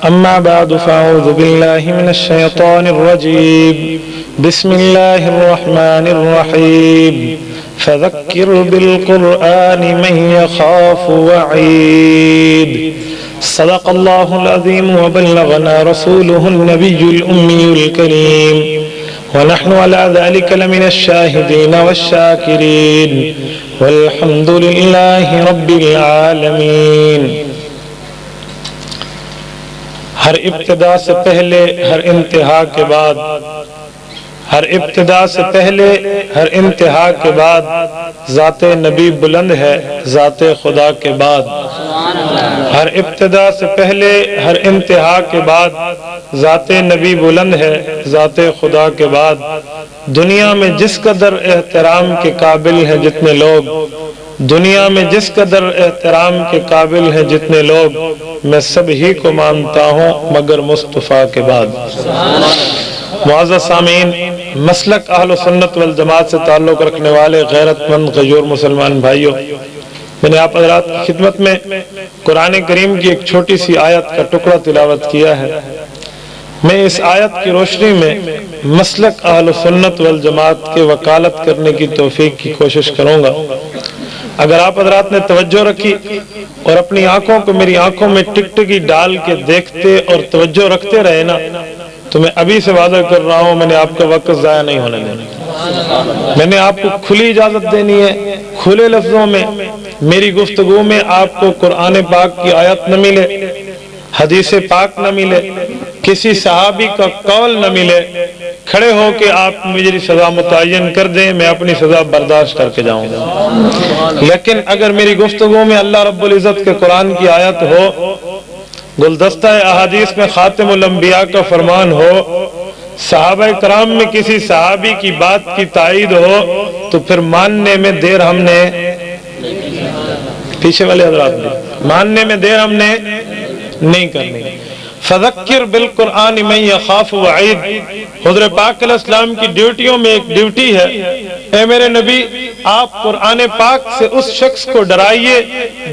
أما بعد فأعوذ بالله من الشيطان الرجيم بسم الله الرحمن الرحيم فذكر بالقرآن من يخاف وعيد صدق الله العظيم وبلغنا رسوله النبي الأمي الكريم ونحن على ذلك لمن الشاهدين والشاكرين والحمد لله رب العالمین۔ ہر ابتدا سے پہلے ہر انتہا کے بعد، ہر ابتدا سے پہلے ہر انتہا کے بعد ذات نبی بلند ہے ذات خدا کے بعد۔ ہر ابتدا سے پہلے ہر انتہا کے بعد ذات نبی بلند ہے ذات خدا کے بعد۔ دنیا میں جس قدر احترام کے قابل ہیں جتنے لوگ، دنیا میں جس قدر احترام کے قابل ہیں جتنے لوگ، میں سب ہی کو مانتا ہوں مگر مصطفیٰ کے بعد۔ معزز سامعین، مسلک اہل سنت والجماعت سے تعلق رکھنے والے غیرت مند غیور مسلمان بھائیوں، میں نے آپ حضرات کی خدمت میں قرآن کریم کی ایک چھوٹی سی آیت کا ٹکڑا تلاوت کیا ہے۔ میں اس آیت کی روشنی میں مسلک اہل سنت والجماعت کے وکالت کرنے کی توفیق کی کوشش کروں گا۔ اگر آپ حضرات نے توجہ رکھی اور اپنی آنکھوں کو میری آنکھوں میں ٹکٹکی ڈال کے دیکھتے اور توجہ رکھتے رہے نا، تو میں ابھی سے وعدہ کر رہا ہوں میں نے آپ کا وقت ضائع نہیں ہونے دینا۔ میں نے آپ کو کھلی اجازت دینی ہے، کھلے لفظوں میں میری گفتگو میں آپ کو قرآن پاک کی آیت نہ ملے، حدیث پاک نہ ملے، کسی صحابی کا قول نہ ملے، کھڑے ہو کے آپ میری سزا متعین کر دیں، میں اپنی سزا برداشت کر کے جاؤں گا۔ لیکن اگر میری گفتگو میں اللہ رب العزت کے قرآن کی آیت ہو، گلدستہ احادیث میں خاتم الانبیاء کا فرمان ہو، صحابہ کرام میں کسی صحابی کی بات کی تائید ہو، تو پھر ماننے میں دیر ہم نے، پیچھے والے حضرات نے، ماننے میں دیر ہم نے نہیں کرنی۔ فذکر بالقرآن من یخاف وعید، حضور پاک علیہ السلام کی ڈیوٹیوں میں ایک ڈیوٹی ہے، اے میرے نبی آپ قرآن پاک سے اس شخص کو ڈرائیے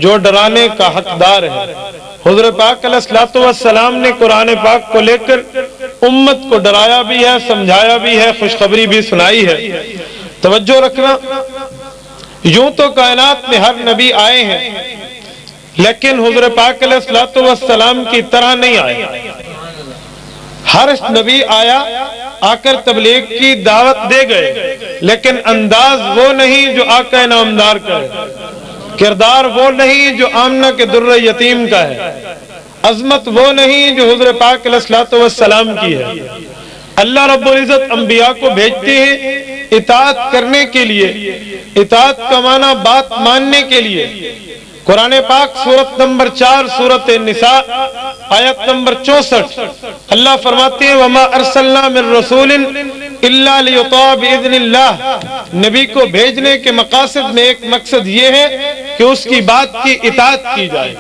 جو ڈرانے کا حقدار ہے۔ حضور پاک علیہ السلام نے قرآن پاک کو لے کر امت کو ڈرایا بھی ہے، سمجھایا بھی ہے، خوشخبری بھی سنائی ہے۔ توجہ رکھنا، یوں تو کائنات میں ہر نبی آئے ہیں، لیکن حضور پاک علیہ السلام کی طرح نہیں آئے۔ ہر نبی آیا، آ کر تبلیغ کی دعوت دے گئے، لیکن انداز وہ نہیں جو آقا نامدار کا ہے، کردار وہ نہیں جو آمنہ کے در یتیم کا ہے، عظمت وہ نہیں جو حضور پاک علیہ السلام کی ہے۔ اللہ رب العزت انبیاء کو بھیجتے ہیں اطاعت کرنے کے لیے، اطاعت کا معنی بات ماننے کے لیے۔ قرآن پاک سورت نمبر 4 سورت النساء آیت نمبر 64 اللہ فرماتے ہیں وَمَا أَرْسَلْنَا مِن رَّسُولٍ إِلَّا لِيُطَاعَ بِإِذْنِ اللَّهِ، نبی کو بھیجنے کے مقاصد میں ایک مقصد یہ ہے کہ اس کی بات کی اطاعت کی جائے۔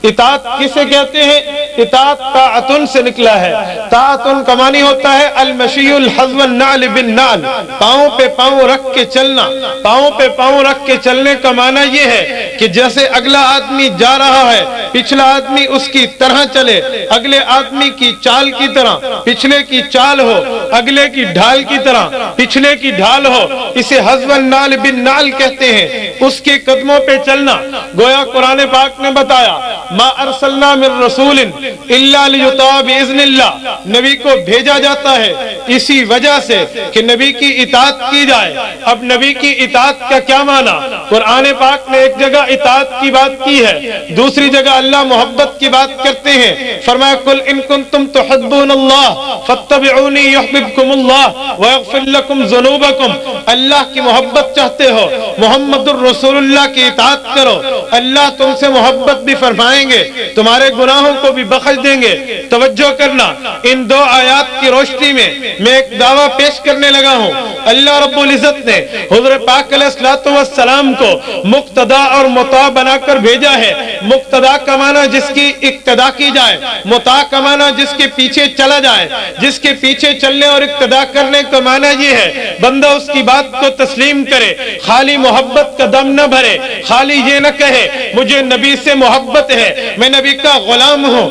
اطاعت کسے کہتے ہیں؟ اطاعت طاعتن سے نکلا ہے۔ طاعتن کا معنی ہوتا ہے المشی الحذو النعل بالنعل، پاؤں پہ پاؤں رکھ کے چلنا۔ پاؤں پہ پاؤں رکھ کے چلنے کا معنی یہ ہے کہ جیسے اگلا آدمی جا رہا ہے، پچھلا آدمی اس کی طرح چلے، اگلے آدمی کی چال کی طرح پچھلے کی چال ہو، اگلے کی ڈھال کی طرح پچھلے کی ڈھال ہو، اسے حذو النعل بالنعل کہتے ہیں، اس کے قدموں پہ چلنا۔ گویا قرآن پاک نے بتایا ما ارسلنا من رسول الا لیطاع باذن اللہ، نبی کو بھیجا جاتا ہے اسی وجہ سے کہ نبی کی اطاعت کی جائے۔ اب نبی کی اطاعت کا کیا معنی؟ قرآن پاک نے ایک جگہ اطاعت کی بات کی ہے، دوسری جگہ اللہ محبت کی بات کرتے ہیں۔ فرمایا قل ان کنتم تحبون اللہ فاتبعونی یحببکم اللہ ویغفر لکم ذنوبکم، اللہ کی محبت چاہتے ہو محمد الرسول اللہ کی اطاعت کرو، اللہ تم سے محبت بھی فرمائیں گے، تمہارے گناہوں کو بھی بخش دیں گے۔ توجہ کرنا، ان دو آیات کی روشنی میں میں ایک دعویٰ پیش کرنے لگا ہوں۔ اللہ رب العزت نے حضور پاک علیہ السلام کو مقتدا اور مطاع بنا کر بھیجا ہے۔ مقتدا کا معنی جس کی اقتدا کی جائے، مطاع کا معنی جس کے پیچھے چلا جائے۔ جس کے پیچھے چلنے اور اقتدا کرنے کا معنی یہ ہے بندہ اس کی بات کو تسلیم کرے، خالی محبت کا دم نہ بھرے، خالی یہ نہ کہے مجھے نبی سے محبت ہے، میں نبی کا غلام ہوں،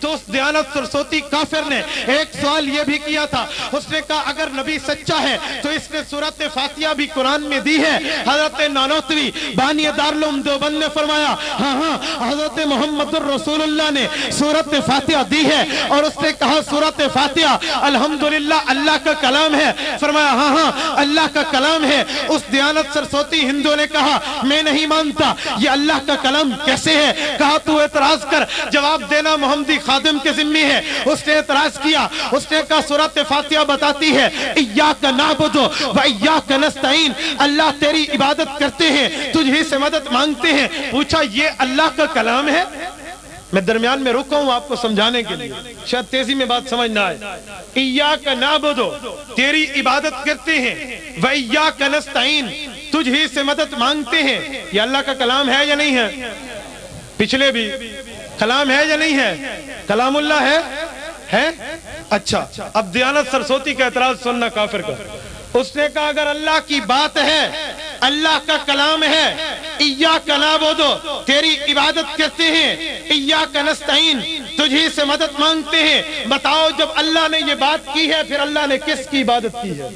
تو اس دیانت سرسوتی کافر نے ایک سوال یہ بھی کیا تھا. اس نے کہا اگر نبی سچا ہے تو اس نے سورۃ فاتحہ بھی قرآن میں دی ہے. حضرت نانوتوی بانی دارالعلوم دیوبند نے فرمایا ہاں حضرت محمد الرسول اللہ نے سورۃ فاتحہ دی ہے. اور اس نے کہا سورۃ فاتحہ الحمدللہ اللہ کا کلام ہے. فرمایا ہاں اللہ کا کلام ہے. اس دیانت سرسوتی ہندو نے کہا میں نہیں مانتا, یہ اللہ کا کلام کیسے ہے؟ کہا تو اعتراض کر, جواب دینا محمدی خادم کے ذمہ ہے. اس نے اعتراض کیا. اس نے کہا سورۃ فاتحہ بتاتی ہے ایاک نعبد و ایاک نستعین, اللہ تیری عبادت کرتے ہیں, تجھ ہی سے مدد مانگتے ہیں. پوچھا یہ اللہ کا کلام ہے؟ میں درمیان میں رکا ہوں آپ کو سمجھانے کے لیے, شاید تیزی میں بات سمجھ نہ آئے. ایاک نعبد, تیری عبادت کرتے ہیں, و ایاک نستعین, تجھ ہی سے مدد مانگتے ہیں. یہ اللہ کا کلام ہے یا نہیں ہے؟ پچھلے بھی کلام ہے یا نہیں ہے؟ کلام اللہ ہے. اچھا, اب دیانت سرسوتی کا اعتراض سننا کافر کا. اس نے کہا اگر اللہ کی بات ہے, اللہ کا کلام ہے, ایاک نعبد, تیری عبادت کرتے ہیں, ایاک نستعین, تجھی سے مدد مانگتے ہیں. بتاؤ جب اللہ نے یہ بات کی ہے پھر اللہ نے کس کی عبادت کی ہے؟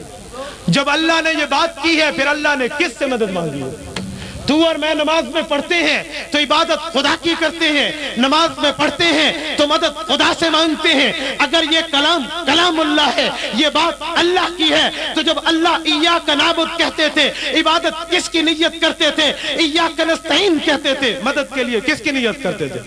جب اللہ نے یہ بات کی ہے پھر اللہ نے کس سے مدد مانگی ہے؟ تو اور میں نماز میں پڑھتے ہیں تو عبادت خدا کی کرتے ہیں, نماز میں پڑھتے ہیں تو مدد خدا سے مانگتے ہیں. اگر یہ کلام اللہ ہے, یہ بات اللہ کی ہے, تو جب اللہ ایاک نعبد کہتے تھے عبادت کس کی نیت کرتے تھے؟ ایاک نستعین کہتے تھے, مدد کے لیے کس کی نیت کرتے تھے؟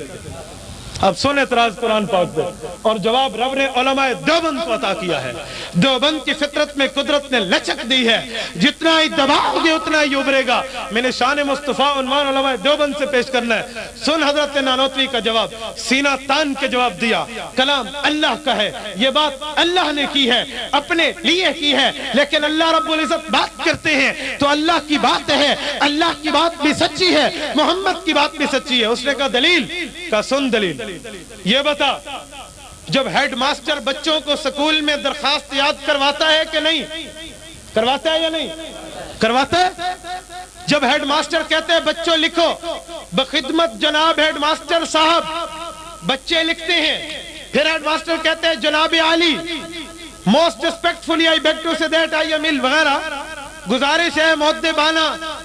اب سن اعتراض قرآن پاک پہ, اور جواب رب نے علماء دیوبند کو عطا کیا ہے. دیوبند کی فطرت میں قدرت نے لچک دی ہے, جتنا ہی دباؤ گے اتنا ہی ابھرے گا. میں نے شان مصطفیٰ عنوان علماء دیوبند سے پیش کرنا ہے. سن حضرت نانوتوی کا جواب, سینہ تان کے جواب دیا. کلام اللہ کا ہے, یہ بات اللہ نے کی ہے, اپنے لیے کی ہے, لیکن اللہ رب العزت بات کرتے ہیں تو اللہ کی بات ہے, اللہ کی بات بھی سچی ہے, محمد کی بات بھی سچی ہے. اس نے کہا دلیل؟ کا سن دلیل. یہ بتا, جب ہیڈ ماسٹر بچوں کو سکول میں درخواست یاد کرواتا ہے کہ نہیں کرواتا ہے یا نہیں کرواتا ہے؟ جب ہیڈ ماسٹر کہتے ہیں بچوں لکھو, بخدمت جناب ہیڈ ماسٹر صاحب, بچے لکھتے ہیں. پھر ہیڈ ماسٹر کہتے ہیں جناب عالی, most respectfully I beg to say that I am وغیرہ. گزارش ہے مؤدبانہ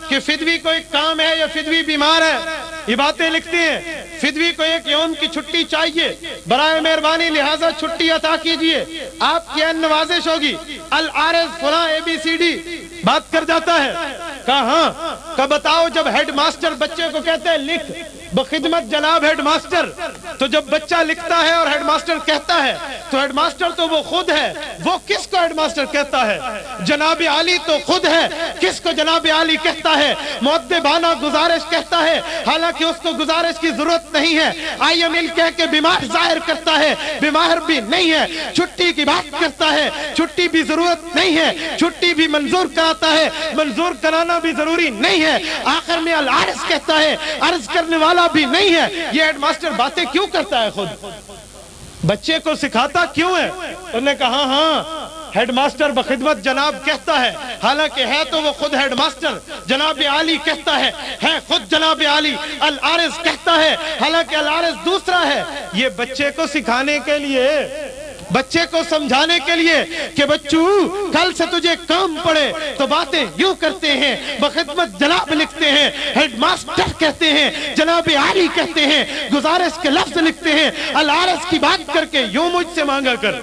کہ فدوی کو ایک کام ہے یا فدوی بیمار ہے, یہ باتیں لکھتے ہیں. فدوی کو ایک یوم کی چھٹی چاہیے, برائے مہربانی لہذا چھٹی عطا کیجئے, آپ کی نوازش ہوگی. العارض فلاں اے بی سی ڈی بات کر جاتا ہے. کہا ہاں, کہ بتاؤ جب ہیڈ ماسٹر بچے کو کہتے ہیں لکھ بخدمت جناب ہیڈ ماسٹر, تو جب بچہ لکھتا ہے اور ہیڈ ماسٹر کہتا ہے تو ہیڈ ماسٹر تو وہ خود ہے, وہ کس کو ہیڈ ماسٹر کہتا ہے؟ جناب عالی تو خود ہے, کس کو جناب عالی کہتا ہے؟ مؤدبانہ گزارش کہتا ہے, حالانکہ اس کو گزارش کی ضرورت نہیں ہے. آئی ایم ایل کہہ کے بیمار ظاہر کرتا ہے, بیمار بھی نہیں ہے. چھٹی کی بات کرتا ہے, چھٹی بھی ضرورت نہیں ہے, چھٹی بھی منظور کراتا ہے, منظور کرانا بھی ضروری نہیں ہے. آخر میں العارض کہتا ہے, عرض کرنے والا بھی نہیں ہے. یہ ہیڈ ماسٹر باتیں کیوں کرتا ہے؟ خود بچے کو سکھاتا کیوں ہے؟ انہوں نے کہا ہاں ہیڈ ماسٹر بخدمت جناب کہتا ہے, حالانکہ ہے تو وہ خود ہیڈ ماسٹر. جناب عالی کہتا ہے خود جناب عالی. العارض کہتا ہے, حالانکہ العارض دوسرا ہے. یہ بچے کو سکھانے کے لیے, بچے کو سمجھانے کے لیے کہ بچوں کل سے تجھے کام پڑے تو باتیں یوں کرتے ہیں, بخدمت جناب لکھتے ہیں, ہیڈ ماسٹر کہتے ہیں, جناب عالی کہتے ہیں, گزارش کے لفظ لکھتے ہیں, العارض کی بات کر کے یوں مجھ سے مانگا کر.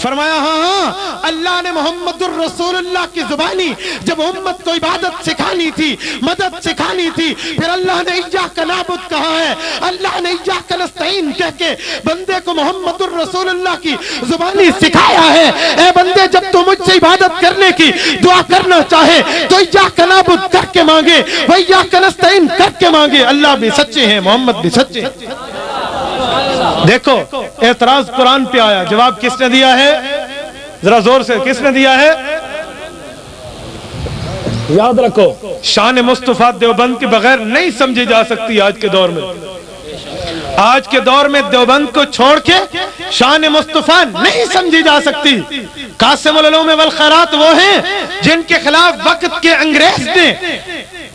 فرمایا ہاں اللہ نے محمد الرسول اللہ کی زبانی جب امت کو عبادت سکھانی تھی, مدد سکھانی تھی, پھر اللہ نے ایاک نعبد کہا ہے, اللہ نے ایاک نستعین کہہ کے بندے کو محمد الرسول اللہ کی زبانی سکھایا ہے. اے بندے جب تو مجھ سے عبادت کرنے کی دعا کرنا چاہے تو ایاک نعبد کر کے مانگے, و ایاک نستعین کر کے مانگے. اللہ بھی سچے ہیں, محمد بھی سچے ہیں. دیکھو اعتراض قرآن پہ آیا, جواب کس نے دیا ہے؟ ذرا زور سے کس نے دیا ہے؟ یاد رکھو شان مصطفیٰ دیوبند کے بغیر نہیں سمجھی جا سکتی آج کے دور میں. آج کے دور میں دیوبند کو چھوڑ کے شان مصطفیٰ نہیں سمجھی جا سکتی. قاسم العلوم والخیرات وہ ہیں جن کے خلاف وقت کے انگریز نے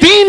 3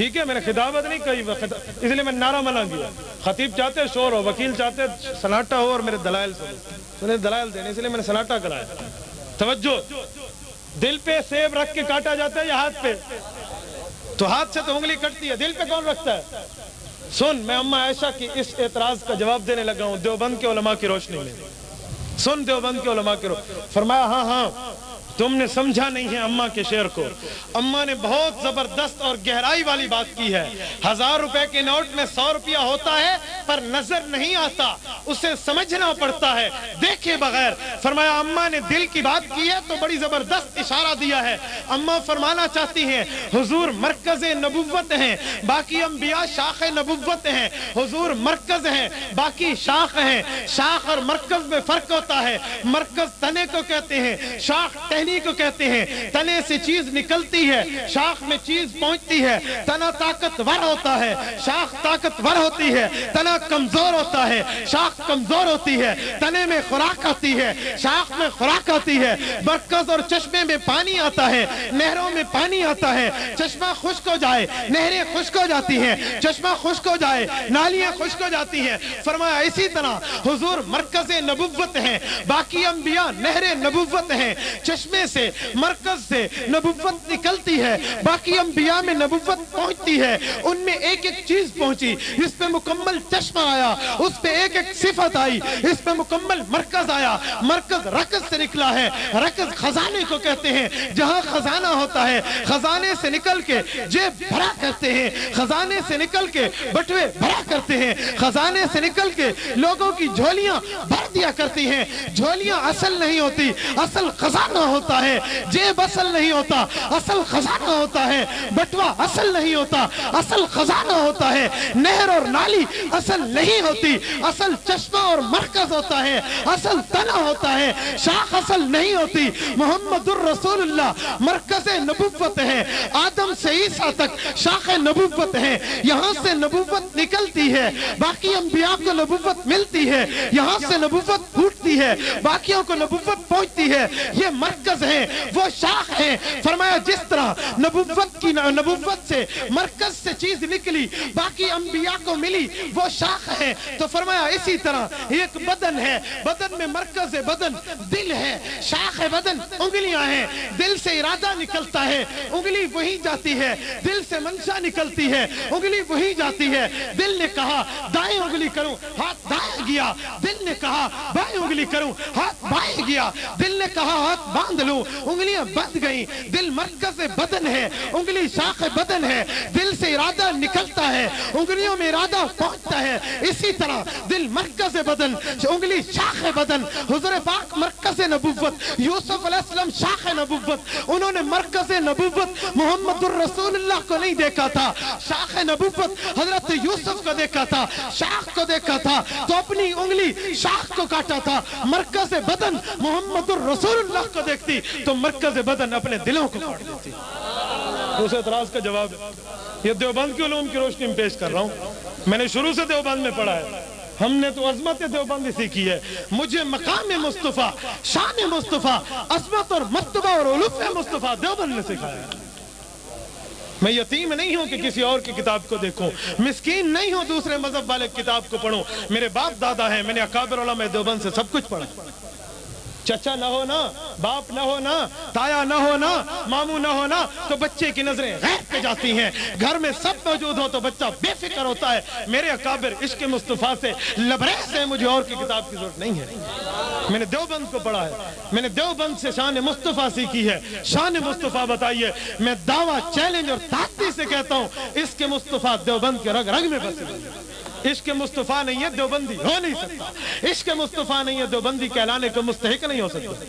ٹھیک ہے، میں نے خطابت نہیں کہی، اس لیے میں نعرہ منع کیا. خطیب چاہتے شور ہو، وکیل چاہتے سناٹا ہو اور میرے دلائل سنو، دلائل دینے، اس لیے میں نے سناٹا کرایا. توجہ، دل پہ سیب رکھ کے کاٹا جاتا ہے یا ہاتھ پہ؟ تو ہاتھ سے تو انگلی کٹتی ہے، دل پہ کون رکھتا ہے؟ سن، میں اماں عائشہ کی اس اعتراض کا جواب دینے لگا ہوں دیوبند کے علماء کی روشنی میں. سن دیوبند کے علماء کی روشنی. فرمایا ہاں تم نے سمجھا نہیں ہے اماں کے شعر کو. اماں نے بہت زبردست اور گہرائی والی بات کی ہے. 1000 روپے کے نوٹ میں 100 روپیہ ہوتا ہے پر نظر نہیں آتا، اسے سمجھنا پڑتا ہے دیکھے بغیر. فرمایا اماں نے دل کی بات کی ہے تو بڑی زبردست اشارہ دیا ہے. اماں فرمانا چاہتی ہیں حضور مرکز نبوت ہیں، باقی انبیاء شاخ نبوت ہیں. حضور مرکز ہیں، باقی شاخ ہیں. شاخ اور مرکز میں فرق ہوتا ہے. مرکز تنے کو کہتے ہیں، شاخ ٹہنی کو کہتے ہیں. تنے سے چیز نکلتی ہے، شاخ میں چیز پہنچتی ہے. تنا طاقتور ہوتا ہے، شاخ طاقتور ہوتی ہے. تنا کمزور ہوتا ہے، شاخ کمزور ہوتی ہے. تنے میں خوراک آتی ہے، شاخ میں خوراک آتی ہے. مرکز اور چشمے میں پانی آتا ہے، نہروں میں پانی آتا ہے. چشمہ خشک ہو جائے نہریں خشک ہو جاتی ہیں، چشمہ خشک ہو جائے نالیاں خشک ہو جاتی ہیں. فرمایا اسی طرح حضور مرکز نبوت ہیں، باقی انبیاء نہر نبوت ہیں. چشمے سے مرکز سے نبوت نکلتی ہے، باقی انبیاء میں نبوت پہنچتی ہے. ان میں ایک ایک چیز پہنچی، اس پہ مکمل چشمہ آیا، اس پہ ایک ایک صفت آئی، اس پہ مکمل مرکز آیا. مرکز رکز سے نکلا ہے. رکز خزانے کو کہتے ہیں، جہاں خزانہ ہوتا ہے. خزانے سے نکل کے جیب بھرا کرتے ہیں، خزانے سے نکل کے بٹوے بھرا کرتے ہیں، خزانے سے نکل کے لوگوں کی جھولیاں بھر دیا کرتی ہیں. جھولیاں اصل نہیں ہوتی، اصل خزانہ ہوتا ہے. جیب اصل نہیں ہوتا، اصل خزانہ ہوتا ہے. بٹوا اصل نہیں ہوتا، اصل خزانہ ہوتا ہے. نہر اور نالی اصل نہیں ہوتی، اصل چشمہ اور مرکز ہوتا ہے، اصل تنا ہوتا ہے. شاخ اصل نہیں ہوتی. محمد الرسول اللہ مرکز نبوت ہے. آدم سے عیسیٰ تک شاخ نبوت ہے. یہاں سے نبوت نکلتی ہے، باقی انبیاء کو نبوت ملتی ہے. یہاں سے نبوت پھوٹتی ہے، باقیوں کو نبوت پہنچتی ہے. یہ مرکز ہیں، وہ شاخ ہیں. فرمایا جس طرح نبوت سے مرکز سے چیز نکلی باقی انبیاء کو ملی، وہ شاخ ہیں. تو فرمایا اسی طرح ایک بدن ہے، بدن میں مرکز بدن دل ہے، شاخ بدن انگلیاں ہیں. دل سے ارادہ نکلتا ہے، انگلی وہی جاتی ہے. دل سے منشا نکلتی ہے، انگلی وہی جاتی ہے. دل نے کہا دائیں انگلی کروں، ہاتھ دائیں گیا. دل نے کہا بائیں انگلی کروں، ہاتھ بائیں گیا. دل نے کہا ہاتھ باندھ لوں، انگلیاں بندھ گئیں. دل مرکز بدن ہے، انگلی شاخ بدن ہے. دل سے ارادہ نکلتا ہے، انگلیوں میں ارادہ پہنچتا ہے. اسی طرح دل مرکز بدن، انگلی شاخ بدن. حضور پاک مرکز نبوت، یوسف علیہ السلام شاخ نبوت. انہوں نے مرکز نبوت محمد الرسول اللہ کو نہیں دیکھا تھا، شاخ نبوت حضرت یوسف کو دیکھا تھا، شاخ کو دیکھا تھا تو اپنی انگلی شاخ کو کاٹا تھا. مرکز بدن محمد الرسول اللہ کو دیکھتی تو مرکز بدن اپنے دلوں کو کاٹ دیتی. اس اعتراض کا جواب یہ دیوبند کے علوم کی روشنی میں پیش کر رہا ہوں. میں نے شروع سے دیوبند میں پڑھا ہے، ہم نے تو عظمت دیوبند سیکھی ہے. مجھے مقام مصطفیٰ، شان مصطفیٰ، عظمت اور مرتبہ اور علوف مصطفیٰ دیوبند نے سکھایا. میں یتیم نہیں ہوں کہ کسی اور کی کتاب کو دیکھوں، مسکین نہیں ہوں دوسرے مذہب والے کتاب کو پڑھوں. میرے باپ دادا ہیں، میں نے اکابر علماء دیوبند سے سب کچھ پڑھا. چچا نہ ہونا، باپ نہ ہونا، تایا نہ ہونا، ماموں نہ ہونا تو بچے کی نظریں غیر پہ جاتی ہیں. گھر میں سب موجود ہو تو بچہ بے فکر ہوتا ہے. میرے اکابر عشق مصطفیٰ سے لبریز ہے، مجھے اور کی کتاب کی ضرورت نہیں ہے. میں نے دیوبند کو پڑھا ہے، میں نے دیوبند سے شان مصطفیٰ سیکھی ہے. شان مصطفیٰ بتائیے. میں دعویٰ چیلنج اور تحدی سے کہتا ہوں اس کے مصطفیٰ دیوبند کے رگ رگ میں بسے ہوئے. عشق مصطفیٰ نہیں ہے دیوبندی ہو نہیں سکتا. عشق مصطفیٰ نہیں ہے دیوبندی کہلانے کو مستحق نہیں ہو سکتا.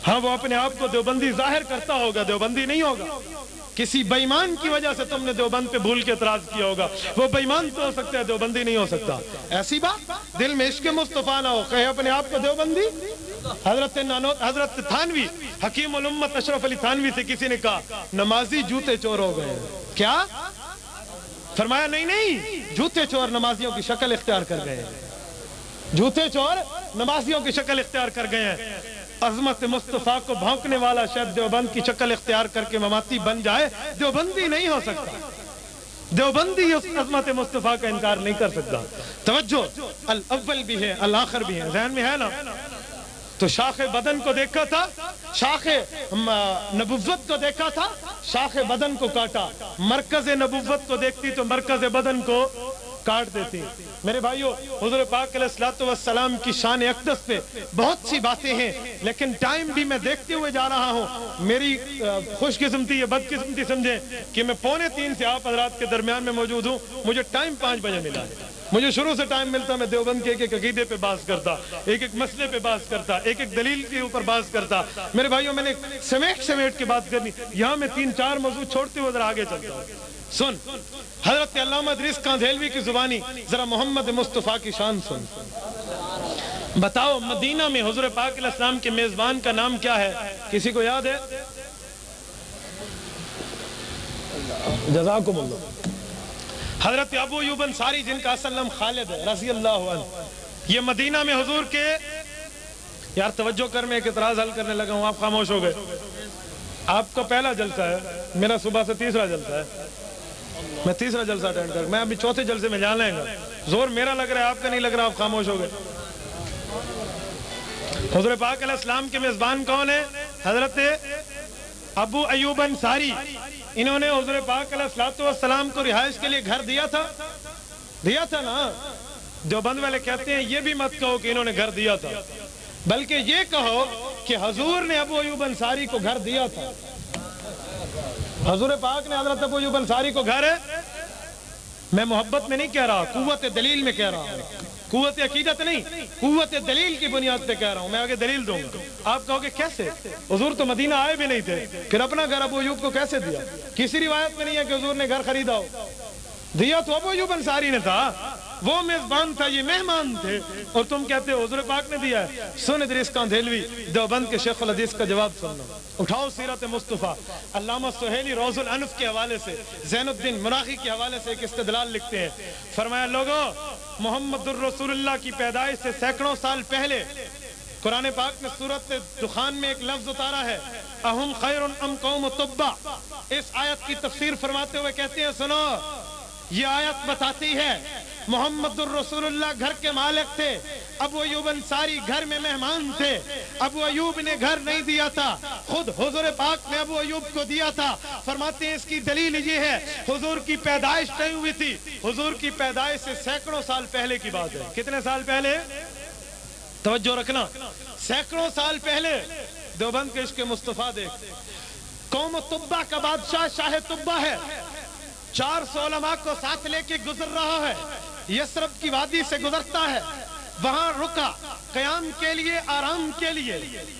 ہاں وہ اپنے آپ کو دیوبندی ظاہر کرتا ہوگا، دیوبندی نہیں ہوگا. کسی بے ایمان کی وجہ سے تم نے دیوبند پہ بھول کے اعتراض کیا ہوگا. وہ بے ایمان تو ہو سکتا ہے، دیوبندی نہیں ہو سکتا. ایسی بات دل میں عشق مصطفیٰ نہ ہو، کہے اپنے آپ کو دیوبندی. حضرت تھانوی حکیم الامت اشرف علی تھانوی سے کسی نے کہا نمازی جوتے چور ہو گئے. کیا؟ فرمایا نہیں، جوتے چور نمازیوں کی شکل اختیار کر گئے ہیں. جوتے چور نمازیوں کی شکل اختیار کر گئے ہیں. عظمت مصطفیٰ کو بھونکنے والا شاید دیوبند کی شکل اختیار کر کے مماتی بن جائے، دیوبندی نہیں ہو سکتا. دیوبندی اس عظمت مصطفیٰ کا انکار نہیں کر سکتا. توجہ، الاول بھی ہے الآخر بھی ہے، ذہن میں ہے نا؟ تو شاخ بدن کو دیکھا تھا، شاخ نبوت کو دیکھا تھا، شاخ بدن کو کاٹا. مرکز نبوت کو دیکھتی تو مرکز بدن کو کاٹ دیتی. میرے بھائیو، حضور پاک علیہ الصلوۃ والسلام کی شان اقدس پہ بہت سی باتیں ہیں، لیکن ٹائم بھی میں دیکھتے ہوئے جا رہا ہوں. میری خوش قسمتی یا بد قسمتی سمجھیں کہ میں 2:45 سے آپ حضرات کے درمیان میں موجود ہوں. مجھے ٹائم 5 بجے ملا ہے. مجھے شروع سے ٹائم ملتا، میں دیوبند کے ایک عقیدے پہ بات کرتا، ایک مسئلے پہ بات کرتا، ایک دلیل کے اوپر بات کرتا. میرے بھائیوں، میں نے سمیٹ کے بات کرنی. یہاں میں 3-4 موضوع چھوڑتے ہوئے ذرا آگے چلتا ہوں. سن، حضرت علامہ ادریس کاندھیلوی کی زبانی ذرا محمد مصطفیٰ کی شان سن. بتاؤ، مدینہ میں حضور پاک علیہ السلام کے میزبان کا نام کیا ہے؟ کسی کو یاد ہے؟ جزاکم اللہ. حضرت ابو ایوب انصاری، جن کا اصل نام خالد ہے رضی اللہ عنہ، یہ مدینہ میں حضور کے... یار توجہ کر، میں ایک اعتراض حل کرنے لگا ہوں، آپ خاموش ہو گئے. آپ کا پہلا جلسہ ہے، میرا صبح سے تیسرا جلسہ ہے. میں تیسرا جلسہ اٹینڈ کر، میں ابھی چوتھے جلسے میں جانا ہے گا. زور میرا لگ رہا ہے، آپ کا نہیں لگ رہا، آپ خاموش ہو گئے. حضور پاک علیہ السلام کے میزبان کون ہے؟ حضرت ابو ایوب انصاری. انہوں نے حضور پاک علیہ السلام کو رہائش کے لیے گھر دیا تھا نا. دیوبند والے کہتے ہیں یہ بھی مت کہو کہ انہوں نے گھر دیا تھا، بلکہ یہ کہو کہ حضور نے ابو ایوب انصاری کو گھر دیا تھا. حضور پاک نے حضرت ابو ایوب انصاری کو گھر... میں محبت میں نہیں کہہ رہا، قوت دلیل میں کہہ رہا ہوں. قوت عقیدت نہیں، قوت دلیل کی بنیاد پہ کہہ رہا ہوں. میں آگے دلیل دوں گا. آپ کہو گے کیسے؟ حضور تو مدینہ آئے بھی نہیں تھے، پھر اپنا گھر ابو ایوب کو کیسے دیا؟ کسی روایت میں نہیں ہے کہ حضور نے گھر خریدا ہو. دیا تو ابو ایوب انصاری نے تھا، وہ میزبان تھا، یہ مہمان تھے، اور تم کہتے ہو حضور پاک نے دیا ہے. سن ادریس کاندھیلوی دیوبند کے شیخ الحدیث کا جواب سننا. اٹھاؤ سیرت مصطفیٰ. علامہ سہیلی روض الانف کے حوالے سے، زین الدین مراغی کے حوالے سے ایک استدلال لکھتے ہیں. فرمایا، لوگوں، محمد الرسول اللہ کی پیدائش سے سینکڑوں سال پہلے قرآن پاک نے سورۃ دخان میں ایک لفظ اتارا ہے، اہم خیر ام قوم تبع. اس آیت کی تفسیر فرماتے ہوئے کہتے ہیں، سنو، یہ آیت بتاتی ہے محمد الرسول اللہ گھر کے مالک تھے، ابو ایوب انصاری گھر میں مہمان تھے. ابو ایوب نے گھر نہیں دیا تھا، خود حضور پاک نے ابو ایوب کو دیا تھا. فرماتے ہیں اس کی دلیل یہ ہے، حضور کی پیدائش نہیں ہوئی تھی. حضور کی پیدائش سے سینکڑوں سال پہلے کی بات ہے. کتنے سال پہلے؟ توجہ رکھنا، سینکڑوں سال پہلے. دیوبند کے عشق مصطفیٰ دیکھ. قوم تبع کا بادشاہ شاہ تبع ہے، 400 علماء کو ساتھ لے کے گزر رہا ہے. یثرب کی وادی سے گزرتا ہے، وہاں رکا قیام کے لیے، آرام کے لیے.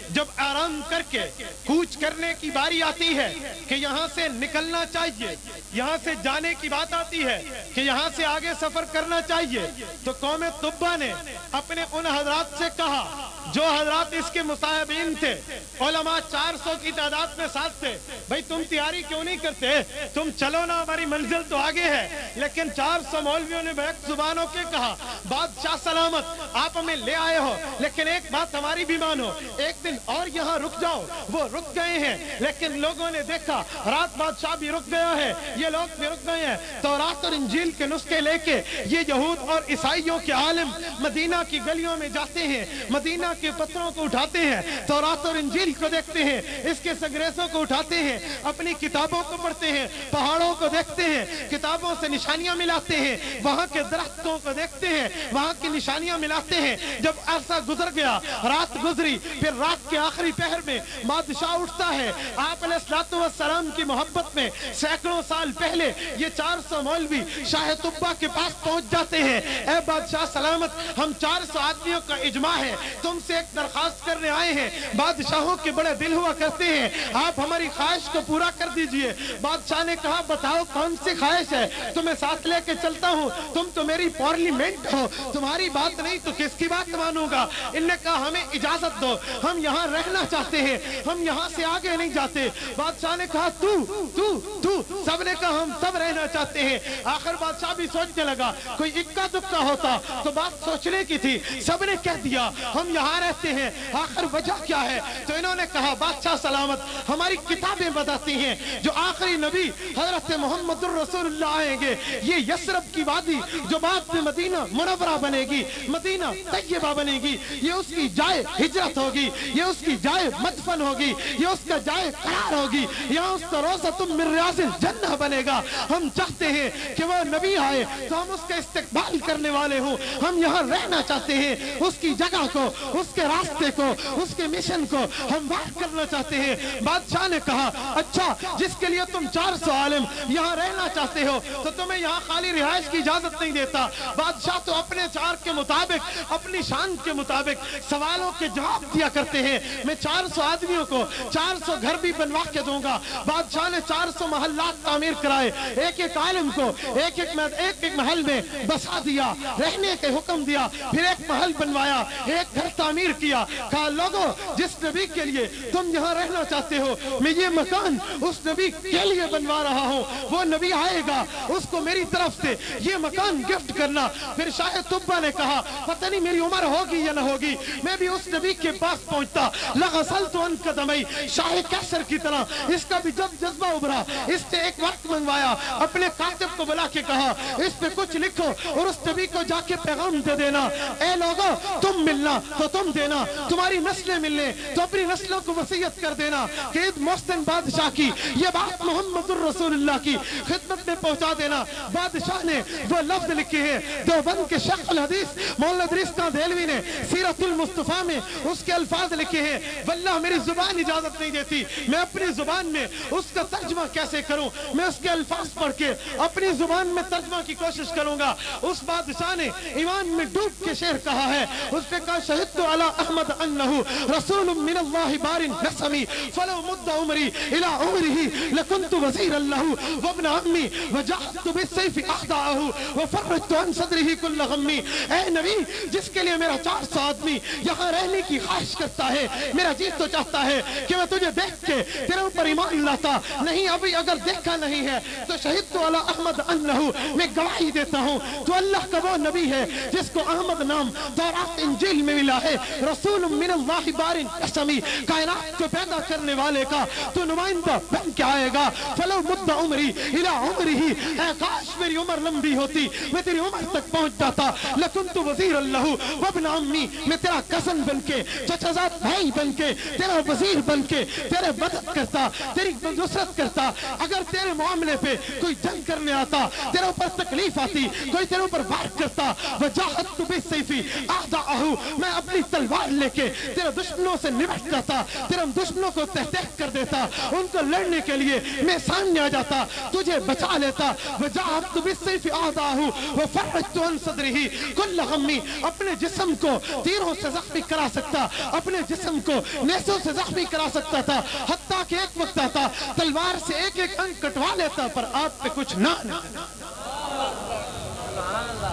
جب آرام کر کے کوچ کرنے کی باری آتی ہے کہ یہاں سے نکلنا چاہیے، یہاں سے جانے کی بات آتی ہے کہ یہاں سے آگے سفر کرنا چاہیے، تو قوم تبع نے اپنے ان حضرات سے کہا جو حضرات اس کے مصاحبین تھے، علماء 400 کی تعداد میں ساتھ تھے، بھئی تم تیاری کیوں نہیں کرتے؟ تم چلو نا، ہماری منزل تو آگے ہے. لیکن 400 مولویوں نے بیک زبانوں کے کہا، بادشاہ سلامت، آپ ہمیں لے آئے ہو، لیکن ایک بات ہماری بھی مانو، ایک دن اور یہاں رک جاؤ. وہ رک گئے ہیں، لیکن لوگوں نے دیکھا رات بادشاہ بھی رک گیا ہے، یہ لوگ بھی رک گئے ہیں. تورات اور انجیل کے نسخے لے کے یہ یہود اور عیسائیوں کے عالم مدینہ کی گلیوں میں جاتے ہیں، مدینہ کے پتھروں کو اٹھاتے ہیں، تورات اور انجیل کو دیکھتے ہیں، اس کے سنگریزوں کو اٹھاتے ہیں، اپنی کتابوں کو پڑھتے ہیں، پہاڑوں کو دیکھتے ہیں، کتابوں سے نشانیاں ملاتے ہیں، وہاں کے درختوں کو دیکھتے ہیں، وہاں کی نشانیاں ملاتے ہیں. جب عرصہ گزر گیا، رات گزری، پھر رات کے آخری پہر میں بادشاہ اٹھتا ہے. آپ علیہ الصلوۃ والسلام کی محبت میں سینکڑوں سال پہلے یہ 400 مولوی شاہ تبع کے پاس پہنچ جاتے ہیں. اے بادشاہ سلامت، ہم 400 آدمیوں کا اجماع ہے، تم سے ایک درخواست کرنے آئے ہیں. بادشاہوں کے بڑے دل ہوا کرتے ہیں، آپ ہماری خواہش کو پورا کر دیجئے. بادشاہ نے کہا، بتاؤ کون سی خواہش ہے، تمہیں ساتھ لے کے چلتا ہوں. تم تو میری پارلیمنٹ ہو، تمہاری بات نہیں تو کس کی بات مانوں گا؟ ان نے کہا، ہمیں اجازت دو، ہم یہاں رہنا چاہتے ہیں، ہم یہاں سے آگے نہیں جاتے. بادشاہ نے کہا، تو سب نے کہا، ہم سب رہنا چاہتے ہیں. آخر بادشاہ بھی سوچنے لگا، کوئی اکا دکا ہوتا تو بات سوچنے کی تھی. سب نے کہہ دیا، ہم یہاں یہاں رہتے ہیں، آخر وجہ کیا ہے؟ تو انہوں نے کہا بادشاہ سلامت ہماری کتابیں بتاتی ہیں جو آخری نبی حضرت محمد الرسول اللہ آئیں گے، یہ یثرب کی وادی جو بعد میں مدینہ منورہ بنے گی، مدینہ طیبہ بنے گی، یہ اس کی جائے ہجرت ہوگی، یہ اس کی جائے مدفن ہوگی، یہ اس کا جائے قرار ہوگی، یہاں اس کا روضۃ من ریاض الجنہ بنے گا۔ ہم چاہتے ہیں کہ وہ نبی آئے تو ہم اس کا استقبال کرنے والے ہوں، ہم یہاں رہنا چاہتے ہیں، اس کی جگہ کو، اس کے راستے کو، اس کے مشن کو ہم وار کرنا چاہتے ہیں۔ بادشاہ نے کہا اچھا جس کے لیے تم 400 عالم یہاں رہنا چاہتے ہو تو تمہیں یہاں خالی رہائش کی اجازت نہیں دیتا۔ بادشاہ تو اپنے چار کے مطابق، اپنی شان کے مطابق سوالوں کے جواب دیا کرتے ہیں۔ میں 400 آدمیوں کو 400 گھر بھی بنوا کے دوں گا۔ بادشاہ نے 400 محلات تعمیر کرائے، ایک ایک عالم کو ایک ایک محل میں بسا دیا، رہنے کے حکم دیا، پھر ایک محل بنوایا، ایک گھر تعمیر کیا، کہا لوگوں جس نبی کے لیے تم یہاں رہنا چاہتے ہو میں یہ مکان اس نبی کے لیے بنوا رہا ہوں، وہ نبی آئے گا اس کو میری طرف سے یہ مکان گفٹ کرنا۔ پھر شاہ طبہ نے کہا پتہ نہیں میری عمر ہوگی یا نہ ہوگی، میں بھی اس نبی کے پاس پہنچتا، لغسلت عن قدمی، شاہ کیسر کی طرح اس کا بھی جب جذبہ ابھرا، اس سے ایک وقت منگوایا، اپنے کاتب کو بلا کے کہا اس پہ کچھ لکھو اور اس نبی کو جا کے پیغام دے دینا، اے لوگوں تم ملنا تو تم دینا، تمہاری نسلیں ملنے تو اپنی نسلوں کو وصیت کر دینا کہ عید محسن بادشاہ کی یہ بات محمد الرسول اللہ کی خدمت میں پہنچا دینا۔ بادشاہ نے وہ لفظ لکھے ہیں، دیوبند کے شیخ الحدیث مولانا ادریس کاں دہلوی نے سیرت المصطفیٰ میں اس کے الفاظ لکھے ہیں، واللہ میری زبان اجازت نہیں دیتی میں اپنی زبان میں اس کا ترجمہ کیسے کروں، میں اس کے الفاظ پڑھ کے اپنی زبان میں ترجمہ کی کوشش کروں گا۔ اس بادشاہ نے ایمان میں ڈوب کے شعر کہا ہے، اس نے کہا شہدت علی احمد انہ رسول من اللہ بار نسمی فلو مد عمری الى عمره لکنت وزیر اللہ وابن عمی وجاہدت بالسیف اعداءه وفرجت عن صدره کل غمی۔ اے نبی جس کے لیے میرا 400 آدمی یہاں رہنے کی خواہش کرتا ہے، میرا جی تو چاہتا ہے کہ میں تجھے دیکھ کے تیرے اوپر ایمان لاتا، نہیں ابھی اگر دیکھا نہیں ہے تو شہدت علی احمد انہ میں گواہی دیتا ہوں تو اللہ کا وہ نبی ہے جس کو احمد نام تورات انجیل میں ملا ہے، رسول من اللہ بار نسمی، کائنات کو پیدا کرنے والے کا تو نمائندہ بن کے آئے گا۔ فلو مد عمری الى عمره، اے کاش میری عمر لمبی ہوتی میں تیری عمر تک پہنچ جاتا، لکنت وزیر اللہ وابن عمی، میں تیرا کزن بن کے چچازاد بھائی بن کے تیرا وزیر بن کے تیرے مدد کرتا، تیری نصرت کرتا، اگر تیرے معاملے پہ کوئی جنگ کرنے آتا، تیرے اوپر تکلیف آتی، کوئی تیرے اوپر وار کرتا، وجاہدت بالسیف اعداءه، میں اپنی تلوار لے کے تیرے دشمنوں سے نمٹ جاتا، تیرے دشمنوں کو تہہ تہہ کر دیتا، ان کو لڑنے کے لیے میں سامنے آ جاتا، تجھے بچا لیتا، وجاہدت بالسیف اعداءه وفرجت عن صدره کل غمی، اپنے جسم کو تیروں سے زخمی کرا سکتا، اپنے جسم کو نیزوں سے زخمی کرا سکتا تھا، حتیٰ کہ ایک وقت آتا تلوار سے ایک ایک انگ کٹوا لیتا پر آپ پہ کچھ نہ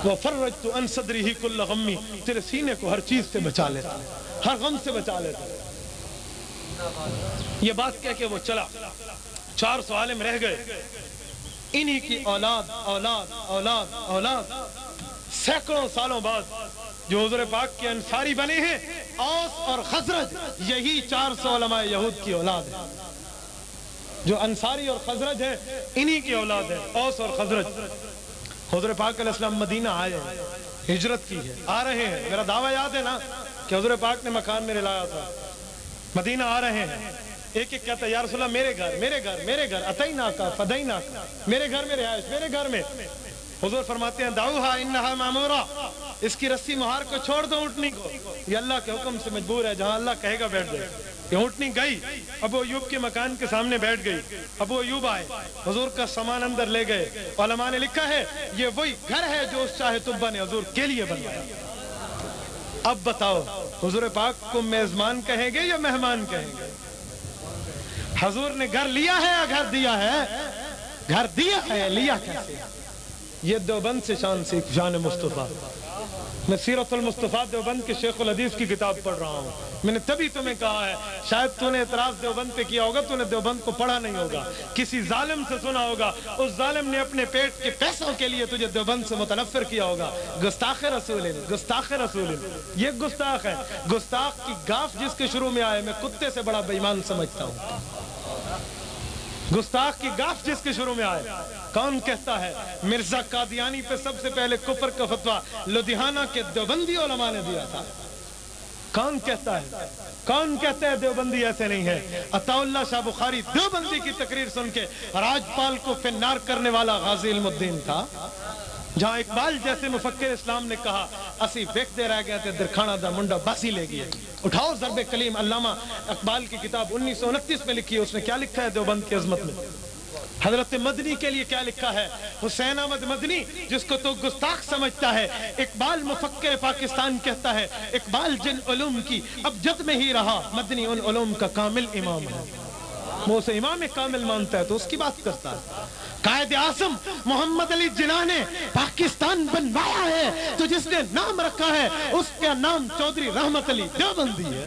وفرجت عن صدره کل غمی، تیرے سینے کو ہر چیز سے بچا لیتا، ہر غم سے بچا لیتا۔ یہ بات کہہ کے وہ چلا، 400 عالم رہ گئے، انہی کی اولاد اولاد اولاد اولاد سینکڑوں سالوں بعد جو حضور پاک کے انصاری بنے ہیں، اوس اور خزرج، یہی 400 علماء یہود کی اولاد ہے۔ جو انصاری اور خزرج ہے انہی کی اولاد ہے، اوس اور خزرج۔ حضور پاک علیہ السلام مدینہ آئے، ہجرت کی ہے، آ رہے ہیں، میرا دعویٰ یاد ہے نا کہ حضور پاک نے مکان میرے لایا تھا، مدینہ آ رہے ہیں، ایک ایک کہتا ہے یا رسول اللہ میرے گھر میرے گھر میرے گھر، اتیناکا فدیناکا، میرے گھر میں رہائش، میرے گھر میں۔ حضور فرماتے ہیں دعوہا انہا مامورا، اس کی رسی مہار کو چھوڑ دو اونٹنی کو، یہ اللہ کے حکم سے مجبور ہے، جہاں اللہ کہے گا بیٹھ جائے۔ یہ اونٹنی گئی، ابو ایوب کے مکان کے سامنے بیٹھ گئی، ابو ایوب آئے، حضور کا سامان اندر لے گئے، علماء نے لکھا ہے یہ وہی گھر ہے جو اس شاہ طبہ نے حضور کے لیے بنوایا۔ اب بتاؤ حضور پاک کو میزبان کہیں گے یا مہمان کہیں گے؟ حضور نے گھر لیا ہے یا گھر دیا ہے؟ گھر دیا ہے، لیا کیسے؟ یہ دیوبند سے شان مصطفیٰ، میں سیرت المصطفیٰ دیوبند کے شیخ الحدیث کی کتاب پڑھ رہا ہوں. میں نے تبھی تمہیں کہا ہے شاید تو نے اعتراض دیوبند پہ کیا ہوگا, تو نے دیوبند کو پڑھا نہیں ہوگا, کسی ظالم سے سنا ہوگا, اس ظالم نے اپنے پیٹ کے پیسوں کے لیے تجھے دیوبند سے متنفر کیا ہوگا. گستاخ رسول, گستاخ رسول, یہ گستاخ ہے. گستاخ کی گاف جس کے شروع میں آئے میں کتے سے بڑا بے ایمان سمجھتا ہوں. گستاخ کی گاف جس کے شروع میں آئے. کون کہتا ہے مرزا قادیانی پہ سب سے پہلے کفر کا فتویٰ لدھیانہ کے دیوبندی علماء نے دیا تھا؟ کون کہتا ہے؟ کون کہتا ہے دیوبندی ایسے نہیں ہے؟ عطا اللہ شاہ بخاری دیوبندی کی تقریر سن کے راجپال کو فنار کرنے والا غازی علم الدین تھا. جہاں اقبال جیسے مفکر اسلام نے کہا اسی ویکتے رہ گئے تھے درکھانا دا منڈا باسی لے گئے. اٹھاؤ ضرب کلیم. علامہ اقبال کی کتاب 1929 میں لکھی ہے, اس نے کیا لکھا ہے دیوبند کی عظمت میں؟ حضرت مدنی کے لیے کیا لکھا ہے؟ حسین احمد مدنی جس کو تو گستاخ سمجھتا ہے, اقبال مفکر پاکستان کہتا ہے اقبال جن علوم کی اب جد میں ہی رہا, مدنی ان علوم کا کامل امام ہے. وہ اسے امام کامل مانتا ہے تو اس کی بات کرتا ہے. قائد اعظم محمد علی جناح نے پاکستان بنوایا ہے تو جس نے نام رکھا ہے اس کا نام چودھری رحمت علی دیوبندی ہے.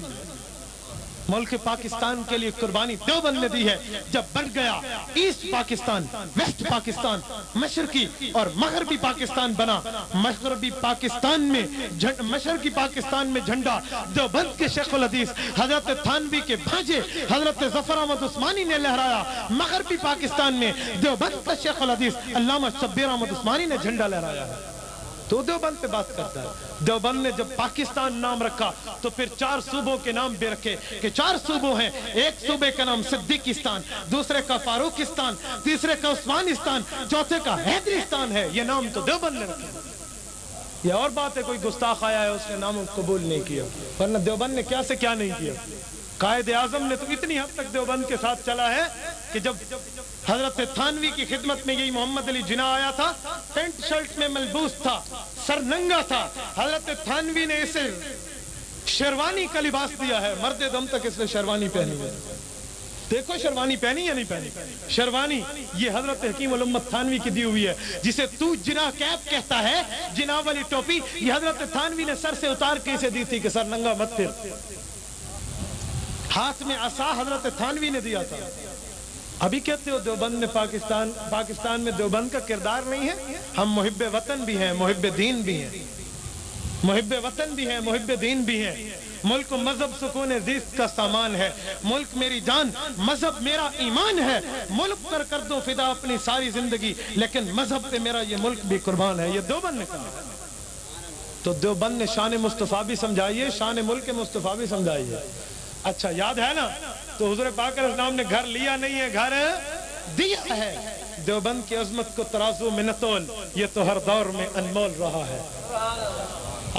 ملک پاکستان کے لیے قربانی دیوبند نے دی ہے. جب بن گیا ایسٹ پاکستان, ویسٹ پاکستان, مشرقی اور مغربی پاکستان بنا, مغربی پاکستان میں مشرقی پاکستان میں جھنڈا دیوبند کے شیخ الحدیث حضرت تھانوی کے بھانجے حضرت ظفر احمد عثمانی نے لہرایا. مغربی پاکستان میں دیوبند کا شیخ الحدیث علامہ شبیر احمد عثمانی نے جھنڈا لہرایا ہے. تو دیوبند پہ بات کرتا ہے. دیوبند نے جب پاکستان نام رکھا تو پھر 4 صوبوں کے نام بھی رکھے کہ 4 صوبوں ہیں. ایک صوبے کا نام صدیقستان, دوسرے کا فاروقستان, تیسرے کا عثمانستان, چوتھے کا حیدریستان ہے. یہ نام تو دیوبند نے رکھے. یہ اور بات ہے کوئی گستاخ آیا ہے اس نے نام قبول نہیں کیا, ورنہ دیوبند نے کیا سے کیا نہیں کیا. قائد اعظم نے تو اتنی حد تک دیوبند کے ساتھ چلا ہے کہ جب حضرت تھانوی کی خدمت میں یہی محمد علی جناح آیا تھا, پینٹ شرٹ میں ملبوس تھا, سر ننگا تھا, حضرت تھانوی نے اسے شیروانی کا لباس دیا ہے. مرد دم تک اس نے شیروانی پہنی ہے. دیکھو شیروانی پہنی یا نہیں پہنی؟ شیروانی یہ حضرت حکیم الامت تھانوی کی دی ہوئی ہے. جسے تو جناح کیپ کہتا ہے, جناح والی ٹوپی, یہ حضرت تھانوی نے سر سے اتار کے اسے دی تھی کہ سر ننگا مت پھر. ہاتھ میں عصا حضرت تھانوی نے دیا تھا. ابھی کہتے ہو دیوبند میں پاکستان میں دیوبند کا کردار نہیں ہے. ہم محب وطن بھی ہیں, محب دین بھی ہیں, محب وطن بھی ہیں, محب دین بھی ہیں. ملک مذہب سکون زیست کا سامان ہے. ملک میری جان, مذہب میرا ایمان ہے. ملک پر کر دو فدا اپنی ساری زندگی, لیکن مذہب پہ میرا یہ ملک بھی قربان ہے. یہ دیوبند نے کہا. تو دیوبند نے شان مصطفیٰ بھی سمجھائی ہے, شان ملک مصطفیٰ بھی سمجھائی ہے. اچھا یاد ہے نا, تو حضور پاک علیہ السلام نے گھر لیا نہیں ہے, گھر دیا ہے. دیوبند کی عظمت کو ترازو میں نہ تول, یہ تو ہر دور میں انمول رہا ہے.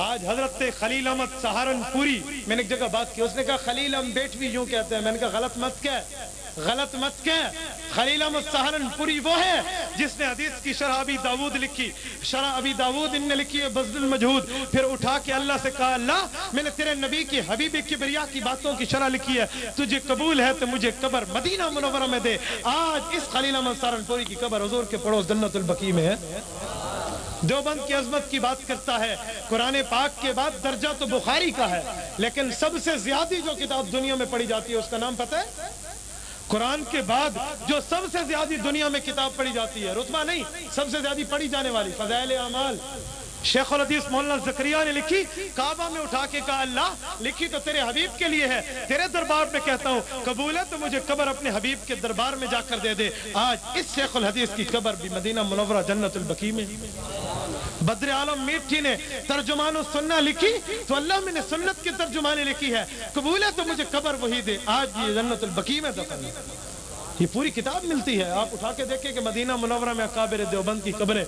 آج حضرت خلیل احمد سہارنپوری, میں نے ایک جگہ بات کی, اس نے کہا خلیل ہم بیٹ بھی یوں کہتے ہیں. میں نے کہا غلط مت کہہ, غلط مت کہہ. خلیل احمد سہارنپوری وہ ہے جس نے حدیث کی شرح ابی داود لکھی. شرح ابی داود ان نے لکھی ہے بذل المجہود. پھر اٹھا کے اللہ سے کہا اللہ میں نے تیرے نبی کی حبیب کبریا کی باتوں کی شرح لکھی ہے, تجھے قبول ہے تو مجھے قبر مدینہ منورہ میں دے. آج اس خلیل احمد سہارنپوری کی قبر حضور کے پڑوس جنت البقیع میں ہے. دیوبند کی عظمت کی بات کرتا ہے. قرآن پاک کے بعد درجہ تو بخاری کا ہے, لیکن سب سے زیادہ جو کتاب دنیا میں پڑھی جاتی ہے اس کا نام پتہ ہے؟ قرآن کے بعد جو سب سے زیادہ دنیا میں کتاب پڑھی جاتی ہے, رتبہ نہیں, سب سے زیادہ پڑھی جانے والی فضائل اعمال, شیخ الحدیث مولانا زکریا نے لکھی. کعبہ میں اٹھا کے کہا اللہ لکھی تو تیرے حبیب کے لیے ہے, تیرے دربار میں کہتا ہوں قبول ہے تو مجھے قبر اپنے حبیب کے دربار میں جا کر دے دے. آج اس شیخ الحدیث کی قبر بھی مدینہ منورہ جنت البقیع میں. بدر عالم میٹھی نے ترجمان السنہ لکھی تو اللہ میں نے سنت کی ترجمانی لکھی ہے, قبول ہے تو مجھے قبر وہی دے. آج یہ جنت البقیع میں دفن ہے. یہ پوری کتاب ملتی ہے, آپ اٹھا کے دیکھیں کہ مدینہ منورہ میں اکابر دیوبند کی قبریں.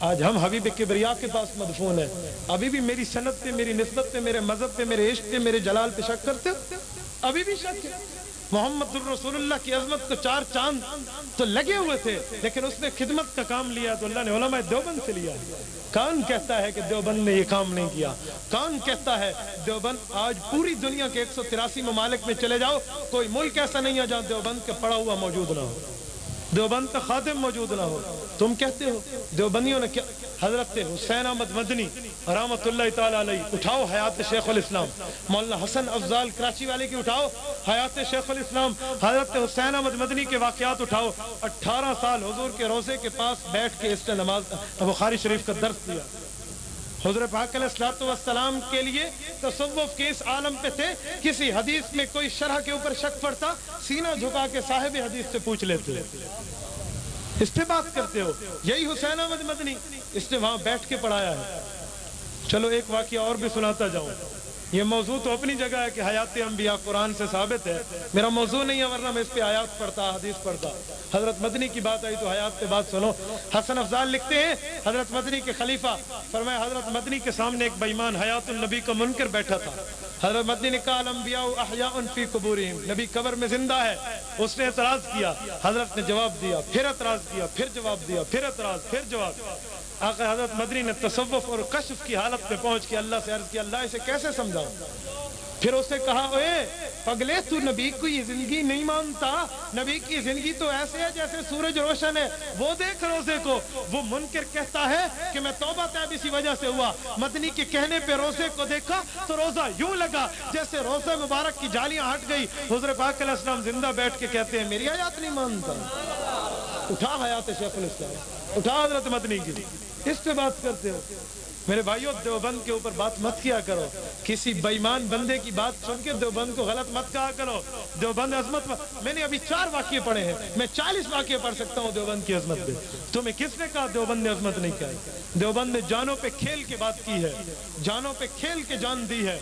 آج ہم حبیب کبریا کے پاس مدفون ہیں. ابھی بھی میری سنت پہ, میری نسبت پہ, میرے مذہب پہ, میرے عشق پہ, میرے جلال پہ شک کرتے ہو؟ ابھی بھی شک ہے. محمد الرسول اللہ کی عظمت کو 4 چاند تو لگے ہوئے تھے, لیکن اس نے خدمت کا کام لیا تو اللہ نے علماء دیوبند سے لیا. کون کہتا ہے کہ دیوبند نے یہ کام نہیں کیا؟ کون کہتا ہے دیوبند؟ آج پوری دنیا کے 183 ممالک میں چلے جاؤ, کوئی ملک ایسا نہیں ہے جہاں دیوبند کا پڑھا ہوا موجود نہ ہو, دیوبند کا خادم موجود نہ ہو. تم کہتے ہو دیوبندیوں نے کیا حضرت حسین احمد مدنی رحمۃ اللہ تعالی علیہ، اٹھاؤ حیات شیخ الاسلام. مولانا حسن افضال کراچی والے کی اٹھاؤ حیات شیخ الاسلام. حضرت حسین احمد مدنی کے واقعات اٹھاؤ. 18 سال حضور کے روضے کے پاس بیٹھ کے اس نے نماز بخاری شریف کا درس دیا. حضور پاک علیہ الصلوۃ والسلام کے لیے تصوف کے اس عالم پہ تھے، کسی حدیث میں کوئی شرح کے اوپر شک پڑتا سینہ جھکا کے صاحب حدیث سے پوچھ لیتے. اس پہ بات کرتے ہو. یہی حسین احمد مدنی، اس نے وہاں بیٹھ کے پڑھایا ہے. چلو ایک واقعہ اور بھی سناتا جاؤں. یہ موضوع تو اپنی جگہ ہے کہ حیات انبیاء قرآن سے ثابت ہے، میرا موضوع نہیں ہے، ورنہ میں اس پہ آیات پڑھتا، حدیث پڑھتا. حضرت مدنی کی بات آئی تو حیات پہ بات سنو. حسن افضال لکھتے ہیں حضرت مدنی کے خلیفہ فرمایا حضرت مدنی کے سامنے ایک بے ایمان حیات النبی کا منکر بیٹھا تھا. حضرت مدنی نے کہا الانبیاء احیاء فی قبورہم، نبی قبر میں زندہ ہے. اس نے اعتراض کیا، حضرت نے جواب دیا، پھر اعتراض کیا، پھر جواب دیا، پھر اعتراض، پھر جواب. آقا حضرت مدنی نے تصوف اور کشف کی حالت پہ پہنچ کے اللہ سے عرض کیا اللہ اسے کیسے سمجھاؤں. پھر اسے کہا اے پگلے تو نبی کی زندگی نہیں مانتا، نبی کی زندگی تو ایسے ہے جیسے سورج روشن ہے، وہ دیکھ روزے کو. وہ منکر کہتا ہے کہ میں توبہ طیب اسی وجہ سے ہوا. مدنی کے کہنے پہ روزے کو دیکھا تو روزہ یوں لگا جیسے روزہ مبارک کی جالیاں ہٹ گئی. حضور پاک علیہ السلام زندہ بیٹھ کے کہتے ہیں میری آیات نہیں مانتا. اٹھا حیات شیخ الاسلام، اٹھا حضرت مدنی کی، اس پہ بات کرتے ہو. میرے بھائیوں دیوبند کے اوپر بات مت کیا کرو. کسی بے ایمان بندے کی بات سن کے دیوبند کو غلط مت کہا کرو. دیوبند عظمت میں نے ابھی 4 واقعے پڑھے ہیں، میں 40 واقعے پڑھ سکتا ہوں دیوبند کی عظمت پہ. تمہیں کس نے کہا دیوبند نے عظمت نہیں کہی؟ دیوبند نے جانوں پہ کھیل کے بات کی ہے، جانوں پہ کھیل کے جان دی ہے.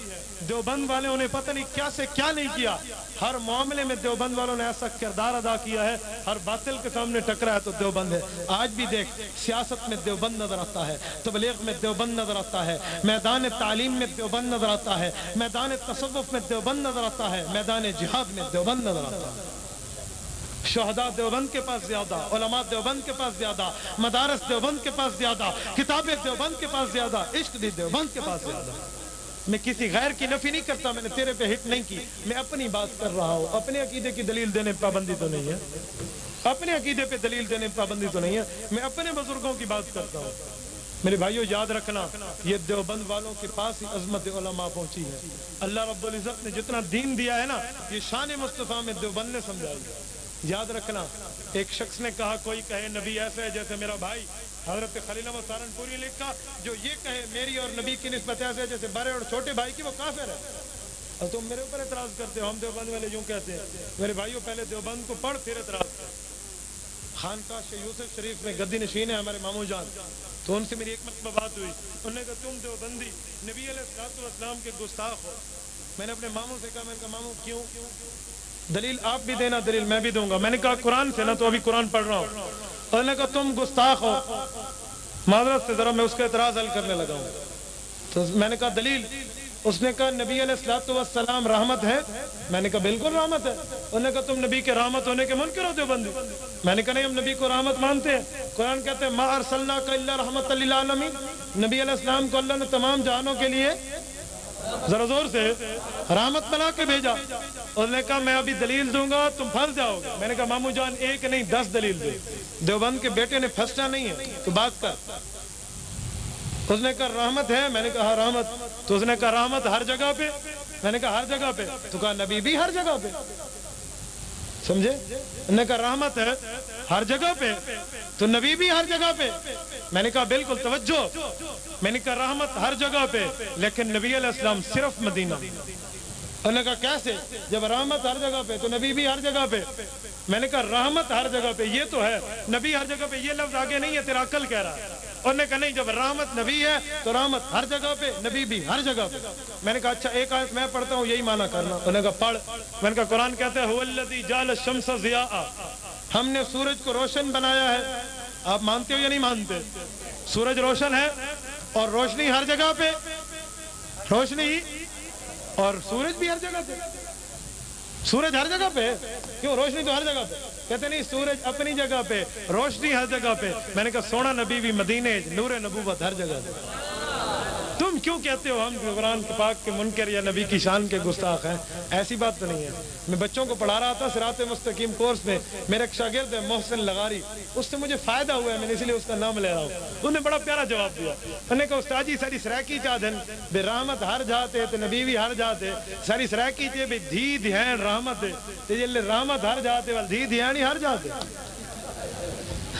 دیوبند والوں نے پتہ نہیں کیا سے کیا نہیں کیا. ہر معاملے میں دیوبند والوں نے ایسا کردار ادا کیا ہے، ہر باطل کے سامنے ٹکرا ہے تو دیوبند ہے. آج بھی دیکھ سیاست میں دیوبند نظر آتا ہے، تبلیغ میں دیوبند نظر آتا ہے، میدان تعلیم میں دیوبند نظر آتا ہے، میدان تصوف میں دیوبند نظر آتا ہے، میدان جہاد میں دیوبند نظر آتا ہے. شہداء دیوبند کے پاس زیادہ، علماء دیوبند کے پاس زیادہ، مدارس دیوبند کے پاس زیادہ، کتابیں دیوبند کے پاس زیادہ، عشق بھی دیوبند کے پاس زیادہ. میں کسی غیر کی نفی نہیں کرتا، میں نے تیرے پہ ہٹ نہیں کی، میں اپنی بات کر رہا ہوں. اپنے عقیدے کی دلیل دینے پہ پابندی تو نہیں ہے، اپنے عقیدے پہ دلیل دینے پہ پابندی تو نہیں ہے، میں اپنے بزرگوں کی بات کرتا ہوں. میرے بھائیوں یاد رکھنا یہ دیوبند والوں کے پاس ہی عظمت علماء پہنچی ہے. اللہ رب العزت نے جتنا دین دیا ہے نا یہ شان مصطفیٰ میں دیوبند نے سمجھائی. یاد رکھنا ایک شخص نے کہا کوئی کہے نبی ایسا ہے جیسے میرا بھائی. حضرت خلیل احمد سہارنپوری نے لکھا جو یہ کہے میری اور نبی کی نسبت ایسے ہے جیسے بڑے اور چھوٹے بھائی کی، وہ کافر ہے. اور تم میرے اوپر اعتراض کرتے ہو ہم دیوبند والے یوں کہتے ہیں. میرے بھائیوں پہلے دیوبند کو پڑھ پھر اعتراض کر. خانقاہ شیخ یوسف شریف میں گدی نشین ہے ہمارے ماموں جان، تو ان سے میری ایک مرتبہ بات ہوئی. انہوں نے کہا تم دیوبندی نبی علیہ الصلوۃ والسلام کے گستاخ ہو. میں نے اپنے ماموں سے کہا، میں نے کہا ماموں کیوں؟ دلیل آپ بھی دینا، دلیل میں بھی دوں گا. میں نے کہا قرآن سے نا، تو ابھی قرآن پڑھ رہا ہوں. انہوں نے کہا تم گستاخ ہو. معذرت سے ذرا میں اس کا اعتراض حل کرنے لگا ہوں. تو میں نے کہا دلیل. اس نے کہا نبی علیہ الصلوۃ والسلام رحمت ہے. میں نے کہا بالکل رحمت ہے. انہوں نے کہا تم نبی کے رحمت ہونے کے منکر ہو دیوبندی. میں نے کہا نہیں ہم نبی کو رحمت مانتے ہیں. قرآن کہتے ہیں ما ارسلناک الا رحمۃ للعالمین، نبی علیہ السلام کو اللہ نے تمام جہانوں کے لیے ذرا زور سے رحمت بنا کے بھیجا. انہوں نے کہا میں ابھی دلیل دوں گا تم پھنس جاؤ گے. میں نے کہا ماموں جان ایک نہیں 10 دلیل دے. دیوبند کے بیٹے نے پھنسنا نہیں ہے تو بات کر. اس نے کہا رحمت ہے. میں نے کہا رحمت. تو اس نے کہا رحمت ہر جگہ پہ. میں نے کہا ہر جگہ پہ. تو کہا نبی بھی ہر جگہ پہ. سمجھے؟ انہوں نے کہا رحمت ہے ہر جگہ پہ تو نبی بھی ہر جگہ پہ. میں نے کہا بالکل توجہ. میں نے کہا رحمت ہر جگہ پہ لیکن نبی علیہ السلام صرف مدینہ. انہوں نے کہا کیسے؟ جب رحمت ہر جگہ پہ تو نبی بھی ہر جگہ پہ. میں نے کہا رحمت ہر جگہ پہ یہ تو ہے، نبی ہر جگہ پہ یہ لفظ آگے نہیں ہے، تیرا عقل کہہ رہا ہے. انہوں نے کہا نہیں جب رحمت نبی ہے تو رحمت ہر جگہ پہ، نبی بھی ہر جگہ پہ. میں نے کہا اچھا ایک آیت میں پڑھتا ہوں یہی معنی کرنا. انہوں نے کہا پڑھ. میں نے کہا قرآن کہتا ہے هو الذی جعل الشمس ضیاء، ہم نے سورج کو روشن بنایا ہے. آپ مانتے ہو یا نہیں مانتے؟ سورج روشن ہے اور روشنی ہر جگہ پہ، روشنی اور سورج بھی ہر جگہ پہ. سورج ہر جگہ پہ کیوں؟ روشنی تو ہر جگہ پہ. کہتے نہیں سورج اپنی جگہ پہ، روشنی ہر جگہ پہ. میں نے کہا سونا نبی بھی مدینے، نور نبوت ہر جگہ پہ. تم کیوں کہتے ہو ہم قرآن پاک کے منکر یا نبی کی شان کے گستاخ ہیں؟ ایسی بات تو نہیں ہے. میں بچوں کو پڑھا رہا تھا صراط مستقیم کورس میں، میرا ایک شاگرد ہے محسن لغاری، اس سے مجھے فائدہ ہوا ہے، میں نے اس لیے اس کا نام لے رہا ہوں. انہوں نے بڑا پیارا جواب دیا. انہوں نے کہا استاد جی ساری سرائکی چاہدن بے رحمت ہر جاتے تو نبی بھی ہر جاتے، ساری سرائکی چاہے بے دھی دھیان رحمت ہے تو یہ رحمت ہر جاتے وال دھی دھیان ہی ہر جاتے.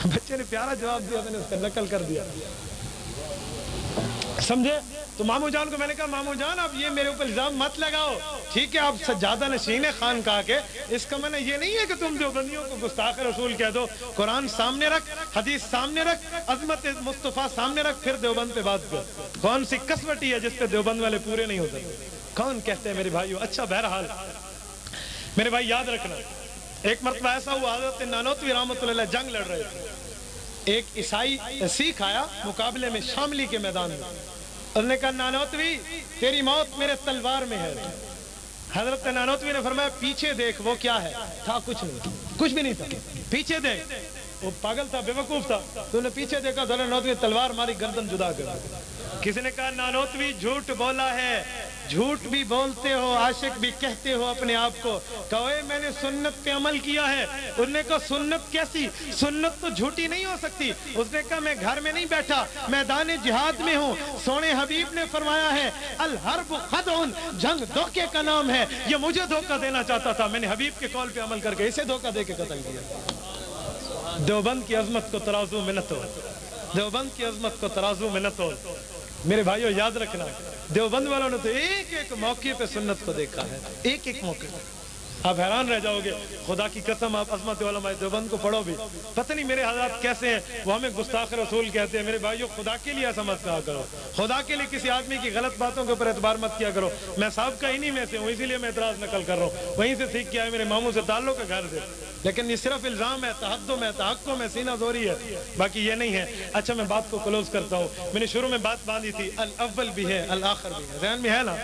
بچے نے پیارا جواب دیا، میں نے اس کا نقل کر دیا. سمجھے؟ تو مامو جان کو میں نے کہا مامو جان آپ یہ میرے اوپر الزام مت لگاؤ، ٹھیک ہے آپ سجادہ نشین خان کہا کے، اس کا معنی یہ نہیں ہے کہ تم دیوبندیوں کو گستاخ رسول کہہ دو. قرآن سامنے رکھ، حدیث سامنے رکھ، عظمت مصطفیٰ سامنے رکھ، پھر دیوبند پہ بات کر. کون سی کسوٹی ہے جس پہ دیوبند والے پورے نہیں ہوتے؟ کون کہتے ہیں میرے بھائیو؟ اچھا بہرحال میرے بھائی یاد رکھنا، ایک مرتبہ ایسا ہوا حضرت نانوتوی رحمۃ اللہ علیہ جنگ لڑ رہے تھے. ایک عیسائی سیکھ آیا مقابلے میں شاملی کے میدان میں. انہوں نے کہا نانوتوی تیری موت میرے تلوار میں ہے. حضرت نانوتوی نے فرمایا پیچھے دیکھ وہ کیا ہے؟ تھا کچھ نہیں، کچھ بھی نہیں تھا. پیچھے دیکھ. وہ پاگل تھا، بے وقوف تھا. تو نے پیچھے دیکھا تو نانوتوی تلوار ماری گردن جدا کر. کسی نے کہا نانوتوی جھوٹ بولا ہے. جھوٹ بھی بولتے ہو، عاشق بھی کہتے ہو اپنے آپ کو. کہو میں نے سنت پہ عمل کیا ہے. انہوں نے کہا سنت کیسی؟ سنت تو جھوٹی نہیں ہو سکتی. اس نے کہا میں گھر میں نہیں بیٹھا، میدان جہاد میں ہوں. سونے حبیب نے فرمایا ہے الحرب خدع، جنگ دھوکے کا نام ہے. یہ مجھے دھوکہ دینا چاہتا تھا، میں نے حبیب کے قول پہ عمل کر کے اسے دھوکہ دے کے قتل کیا. دیوبند کی عظمت کو ترازو میں نہ تول، دیوبند کی عظمت کو ترازو میں نہ تول. میرے بھائیو یاد رکھنا، دیوبند والوں نے تو ایک ایک موقع پہ سنت کو دیکھا ہے، ایک ایک موقع. آپ حیران رہ جاؤ گے. خدا کی قسم آپ عظمت علماء دیوبند کو پڑھو بھی، پتہ نہیں میرے حضرات کیسے ہیں، وہ ہمیں گستاخ رسول کہتے ہیں. میرے بھائیو خدا کے لیے ایسا مت کہا کرو، خدا کے لیے کسی آدمی کی غلط باتوں کے اوپر اعتبار مت کیا کرو. میں صاحب کا انہی میں سے ہوں، اسی لیے میں اعتراض نقل کر رہا ہوں. وہیں سے سیکھ کے آئے، میرے ماموں سے تعلق ہے گھر سے. لیکن یہ صرف الزام ہے، تحدم ہے، تحکم ہے، سینہ زوری ہے، باقی یہ نہیں ہے. اچھا میں بات کو کلوز کرتا ہوں. میں نے شروع میں بات باندھی تھی الاول بھی ہے الآخر بھی ہے، ذہن میں ہے نا؟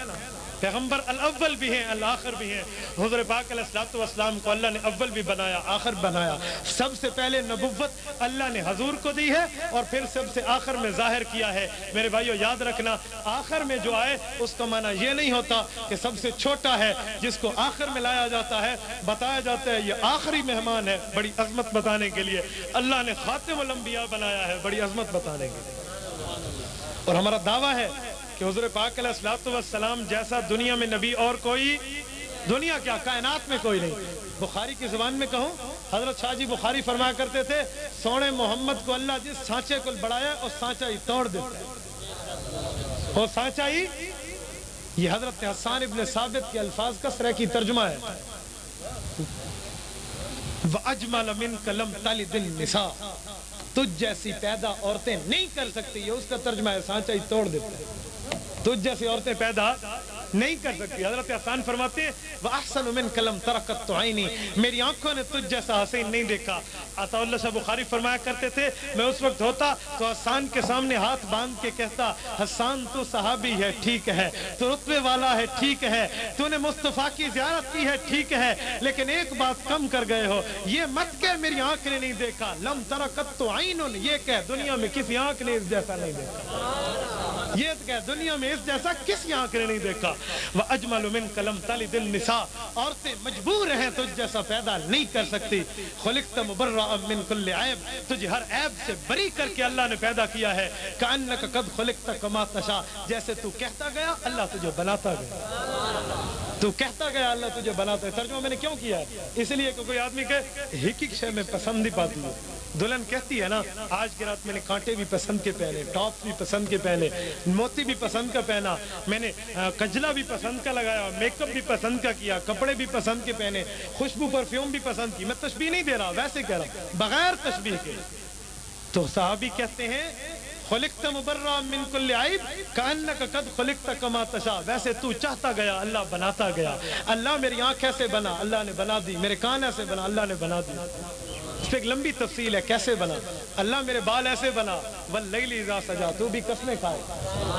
پیغمبر الاول بھی ہیں الآخر بھی ہیں. حضور پاک علیہ الصلوۃ والسلام کو اللہ نے اول بھی بنایا آخر بنایا. سب سے پہلے نبوت اللہ نے حضور کو دی ہے اور پھر سب سے آخر میں ظاہر کیا ہے. میرے بھائیو یاد رکھنا، آخر میں جو آئے اس کا معنی یہ نہیں ہوتا کہ سب سے چھوٹا ہے جس کو آخر میں لایا جاتا ہے. بتایا جاتا ہے یہ آخری مہمان ہے بڑی عظمت بتانے کے لیے. اللہ نے خاتم الانبیاء بنایا ہے بڑی عظمت بتانے کے لیے. اور ہمارا دعویٰ ہے کہ حضور پاک علیہ الصلوۃ والسلام جیسا دنیا میں نبی اور کوئی، دنیا کیا کائنات میں کوئی نہیں. بخاری کی زبان میں کہوں، حضرت شاہ جی بخاری فرمایا کرتے تھے سونے محمد کو اللہ جس سانچے کو بڑھایا اور سانچا ہی توڑ دیتا ہے. اور سانچا ہی، یہ حضرت حسان ابن ثابت کے الفاظ کا سرائکی ترجمہ ہے. وَأَجْمَلَ مِنْكَ لَمْ تَلِدِ النِّسَاءُ، تجھ جیسی پیدا عورتیں نہیں کر سکتی. یہ اس کا ترجمہ ہے، سانچا ہی توڑ دیتا ہے. تجھ جیسی عورتیں پیدا نہیں کر سکتی. حضرت حسان فرماتے ہیں وَأَحْسَنُ مِنْكَ لَمْ تَرَ قَطُّ عَيْنِي، میری آنکھوں نے تجھ جیسا حسین نہیں دیکھا. عطا اللہ شاہ بخاری فرمایا کرتے تھے میں اس وقت ہوتا تو حسان کے سامنے ہاتھ باندھ کے کہتا حسان تو صحابی ہے ٹھیک ہے، تو رتبے والا ہے ٹھیک ہے، تو نے مصطفیٰ کی زیارت کی ہے ٹھیک ہے، لیکن ایک بات کم کر گئے ہو، یہ مت کہ میری آنکھ نے نہیں دیکھا. لم تر قط عین، یہ کہ دنیا میں کسی آنکھ نے اس جیسا نہیں دیکھا. یہ کہ دنیا میں اس جیسا کسی آنکھ نے نہیں دیکھا. وَأَجْمَلُ مِنْكَ لَمْ تَلِدِ النِّسَاءُ، عورتیں مجبور ہیں تجھ جیسا پیدا نہیں کر سکتی. خُلِقْتَ مُبَرَّأً مِنْ كُلِّ عَيْبٍ، تجھے ہر عیب سے بری کر کے اللہ نے پیدا کیا ہے. كَأَنَّكَ قَدْ خُلِقْتَ كَمَا تَشَاءُ، جیسے تو کہتا گیا اللہ تجھے بناتا گیا. تو کہتا گیا اللہ تجھے بناتا ہے. ترجمہ میں نے کیوں کیا ہے؟ اس لیے کہ کوئی آدمی کہ ہک شے میں پسند ہی پاتی ہے. دلہن کہتی ہے نا آج کی رات میں نے کانٹے بھی پسند کے پہنے، ٹاپ بھی پسند کے پہنے، موتی بھی پسند کا پہنا، میں نے کجلا بھی پسند کا لگایا، میک اپ بھی پسند کا کیا، کپڑے بھی پسند کے پہنے، خوشبو پرفیوم بھی پسند کی. میں تشبیہ نہیں دے رہا، ویسے کہہ رہا بغیر تشبیہ کے. تو صحابی کہتے ہیں خلقت مبرأ من کل عیب کأنک قد خلقت کما تشاء، ویسے تو چاہتا گیا اللہ بناتا گیا. اللہ میری آنکھ ایسے بنا اللہ نے بنا دی، میرے کان ایسے بنا اللہ نے بنا دی. اس پہ ایک لمبی تفصیل ہے کیسے بنا. اللہ میرے بال ایسے بنا واللیل اذا سجا، تو بھی قسمیں کھائے.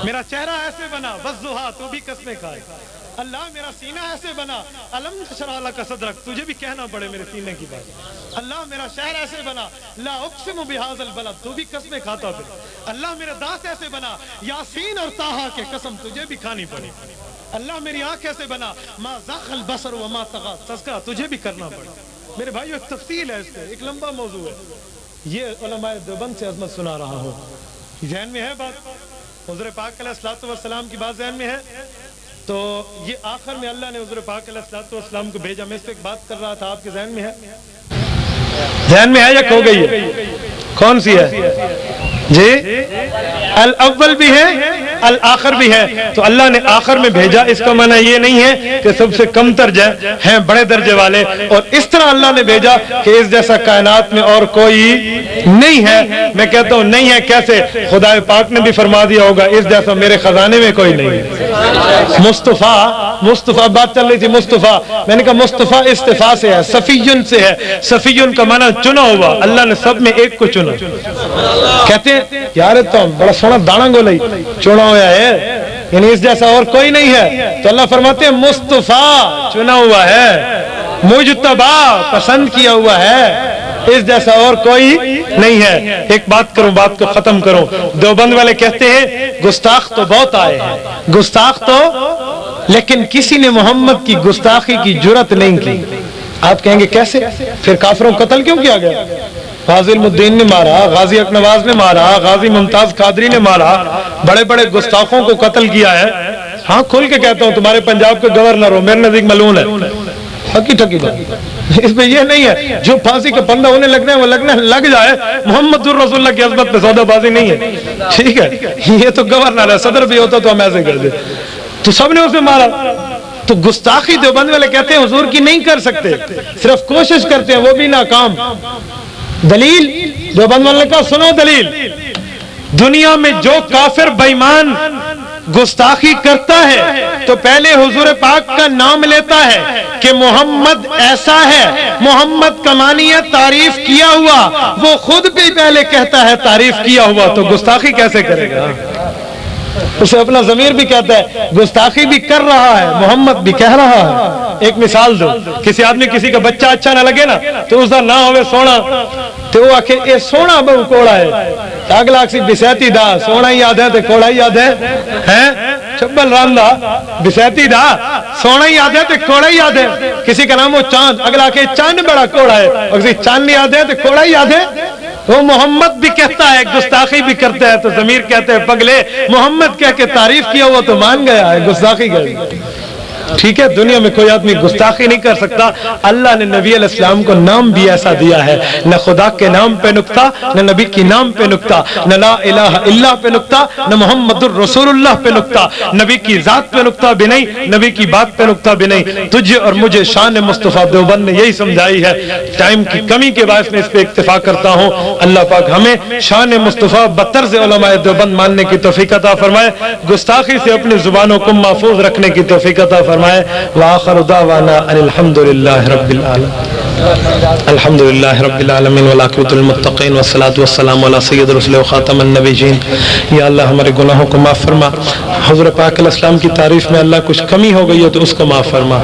میرا چہرہ ایسے بنا والضحیٰ، تو بھی قسمیں کھائے. اللہ میرا سینہ ایسے بنا، الم نشرح لک صدرک، تجھے بھی کہنا پڑے میرے سینے کی بات۔ اللہ میرا شہر ایسے بنا، لا اقسم بہذا البلد، تو بھی قسمیں کھاتا پھر۔ اللہ میرا دانت ایسے بنا، یاسین اور طٰہٰ کے قسم تجھے بھی کھانی پڑے۔ اللہ میری آنکھ ایسے بنا، ما زاغ البصر وما طغى، تذکرہ تجھے بھی کرنا پڑے۔ میرے بھائیو ایک تفصیل ہے اس پہ، ایک لمبا موضوع ہے، یہ علماء دیوبند سے عظمت سنا رہا ہوں۔ ذہن میں ہے بات؟ حضور پاک علیہ الصلوۃ والسلام کی بات ذہن میں ہے؟ تو یہ آخر میں اللہ نے حضور پاک علیہ الصلوۃ والسلام کو بھیجا، میں اس پہ ایک بات کر رہا تھا، آپ کے ذہن میں ہے؟ ذہن میں ہے یا کھو گئی ہے؟ کون سی ہے جی؟ الاول بھی ہے الآخر بھی ہے۔ تو اللہ نے آخر میں بھیجا، اس کا معنی یہ نہیں ہے کہ سب سے کم درجہ ہیں بڑے درجے والے، اور اس طرح اللہ نے بھیجا کہ اس جیسا کائنات میں اور کوئی نہیں ہے۔ میں کہتا ہوں نہیں ہے کیسے؟ خدا پاک نے بھی فرما دیا ہوگا اس جیسا میرے خزانے میں کوئی نہیں ہے۔ مصطفیٰ بات چل رہی تھی، مصطفیٰ، میں نے کہا مصطفیٰ استفاء سے ہے، صفیٌ سے ہے۔ صفیٌ کا معنی چنا ہوا، اللہ نے سب میں ایک کو چنا۔ کہتے ہیں یار تو بڑا سونا دانا گولئی چنا ہوا ہے، یعنی اس جیسا اور کوئی نہیں ہے۔ تو اللہ فرماتے ہیں مصطفیٰ چنا ہوا ہے، مجتبی پسند کیا ہوا ہے، اس جیسا اور کوئی نہیں ہے۔ ایک بات کروں، بات کو ختم کروں۔ دیوبند والے کہتے ہیں گستاخ تو بہت آئے ہیں، گستاخ تو، لیکن کسی نے محمد کی گستاخی کی جرت نہیں کی۔ آپ کہیں گے کیسے؟ پھر کافروں کو قتل کیوں کیا گیا؟ غازی المدین نے مارا، غازی اک نواز نے مارا، غازی ممتاز قادری نے مارا، بڑے بڑے گستاخوں کو قتل کیا ہے۔ ہاں کھل کے کہتا ہوں، تمہارے پنجاب کے گورنر ہو، میرے نزدیک ملعون ہے، حقی ٹھکی بات۔ اس میں یہ نہیں ہے جو پھانسی کا پندہ انہیں لگنا ہے وہ لگ جائے، محمد الرسول اللہ کی عظمت پہ سودا بازی نہیں ہے، ٹھیک ہے؟ یہ تو گورنر ہے، صدر بھی ہوتا تو ہم ایسے کر دیں۔ تو سب نے اسے مارا۔ تو گستاخی دیوبند والے کہتے ہیں حضور کی نہیں کر سکتے، صرف کوشش کرتے ہیں، وہ بھی ناکام۔ دلیل دیوبند والے نے کہا سنو دلیل، دنیا میں جو کافر بے ایمان گستاخی کرتا ہے تو پہلے حضور پاک کا نام لیتا ہے کہ محمد ایسا ہے، محمد کا معنی ہے تعریف کیا ہوا، وہ خود بھی پہلے کہتا ہے تعریف کیا ہوا، تو گستاخی کیسے کرے گا؟ اسے اپنا ضمیر بھی کہتا ہے، گستاخی بھی کر رہا ہے، محمد بھی کہہ رہا ہے۔ ایک مثال دو، کسی آدمی کسی کا بچہ اچھا نہ لگے نا تو اس کا نہ ہوئے سونا، تو وہ آکھے اے سونا بہو کوڑا ہے، اگلا اکسی بسیتی دا سونا ہی یاد ہے تو کوڑا ہی یاد ہے، چبل راندہ بسیتی دا سونا ہی یاد ہے تو کوڑا ہی یاد ہے۔ کسی کا نام ہو چاند، اگلا کہ چاند بڑا کوڑا ہے، اور کسی چاند نہیں یاد ہے تو کوڑا ہی یاد ہے۔ وہ محمد بھی کہتا ہے، گستاخی بھی کرتا ہے، تو ضمیر کہتے ہیں پگلے محمد کہہ کے تعریف کیا ہوا تو مان گیا ہے، گستاخی کر دی۔ ٹھیک ہے، دنیا میں کوئی آدمی گستاخی نہیں کر سکتا۔ اللہ نے نبی علیہ السلام کو نام بھی ایسا دیا ہے، نہ خدا کے نام پہ نکتہ، نہ نبی کی نام پہ نکتہ، نہ لا الہ الا پہ نکتہ، نہ محمد الرسول اللہ پہ نکتہ، نبی کی ذات پہ نکتہ بھی نہیں، نبی کی بات پہ نکتہ بھی نہیں۔ تجھے اور مجھے شان مصطفیٰ دیوبند نے یہی سمجھائی ہے۔ ٹائم کی کمی کے باعث میں اس پہ اکتفا کرتا ہوں۔ اللہ پاک ہمیں شان مصطفیٰ بطرز علماء دیوبند ماننے کی توفیق عطا فرمائے، گستاخی سے اپنی زبانوں کو محفوظ رکھنے کی توفیق عطا فرمائے۔ وآخر دعوانا ان الحمدللہ رب العالمین، الحمدللہ رب العالمین والعاقبۃ للمتقین والصلاۃ والسلام علی سید الرسل وخاتم النبیین۔ یا اللہ ہمارے گناہوں کو معاف فرما، حضور پاک علیہ السلام کی تعریف میں اللہ کچھ کمی ہو گئی ہے تو اس کو معاف فرما،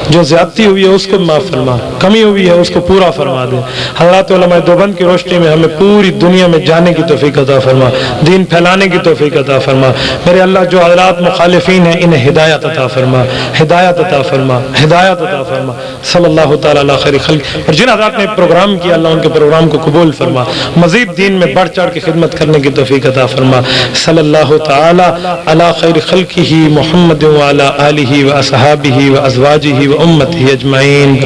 جو زیادتی ہوئی ہے اس کو معاف فرما، کمی ہوئی ہے اس کو پورا فرما دے۔ حضرات علماء دیوبند کی روشنی میں ہمیں پوری دنیا میں جانے کی توفیق عطا فرما، دین پھیلانے کی توفیق عطا فرما۔ میرے اللہ جو حضرات مخالفین ہیں انہیں ہدایت عطا فرما، ہدایت عطا فرما، ہدایت عطا فرما۔ صلی اللہ تعالیٰ علی خیر خلق، اور جن حضرات نے پروگرام کیا اللہ ان کے پروگرام کو قبول فرما، مزید دین میں بڑھ چڑھ کے خدمت کرنے کی توفیق عطا فرما۔ صلی اللہ تعالیٰ علی خیر خلقہ محمد وعلی آلہ و اصحابہ و ازواجہ و امتہ اجمعین۔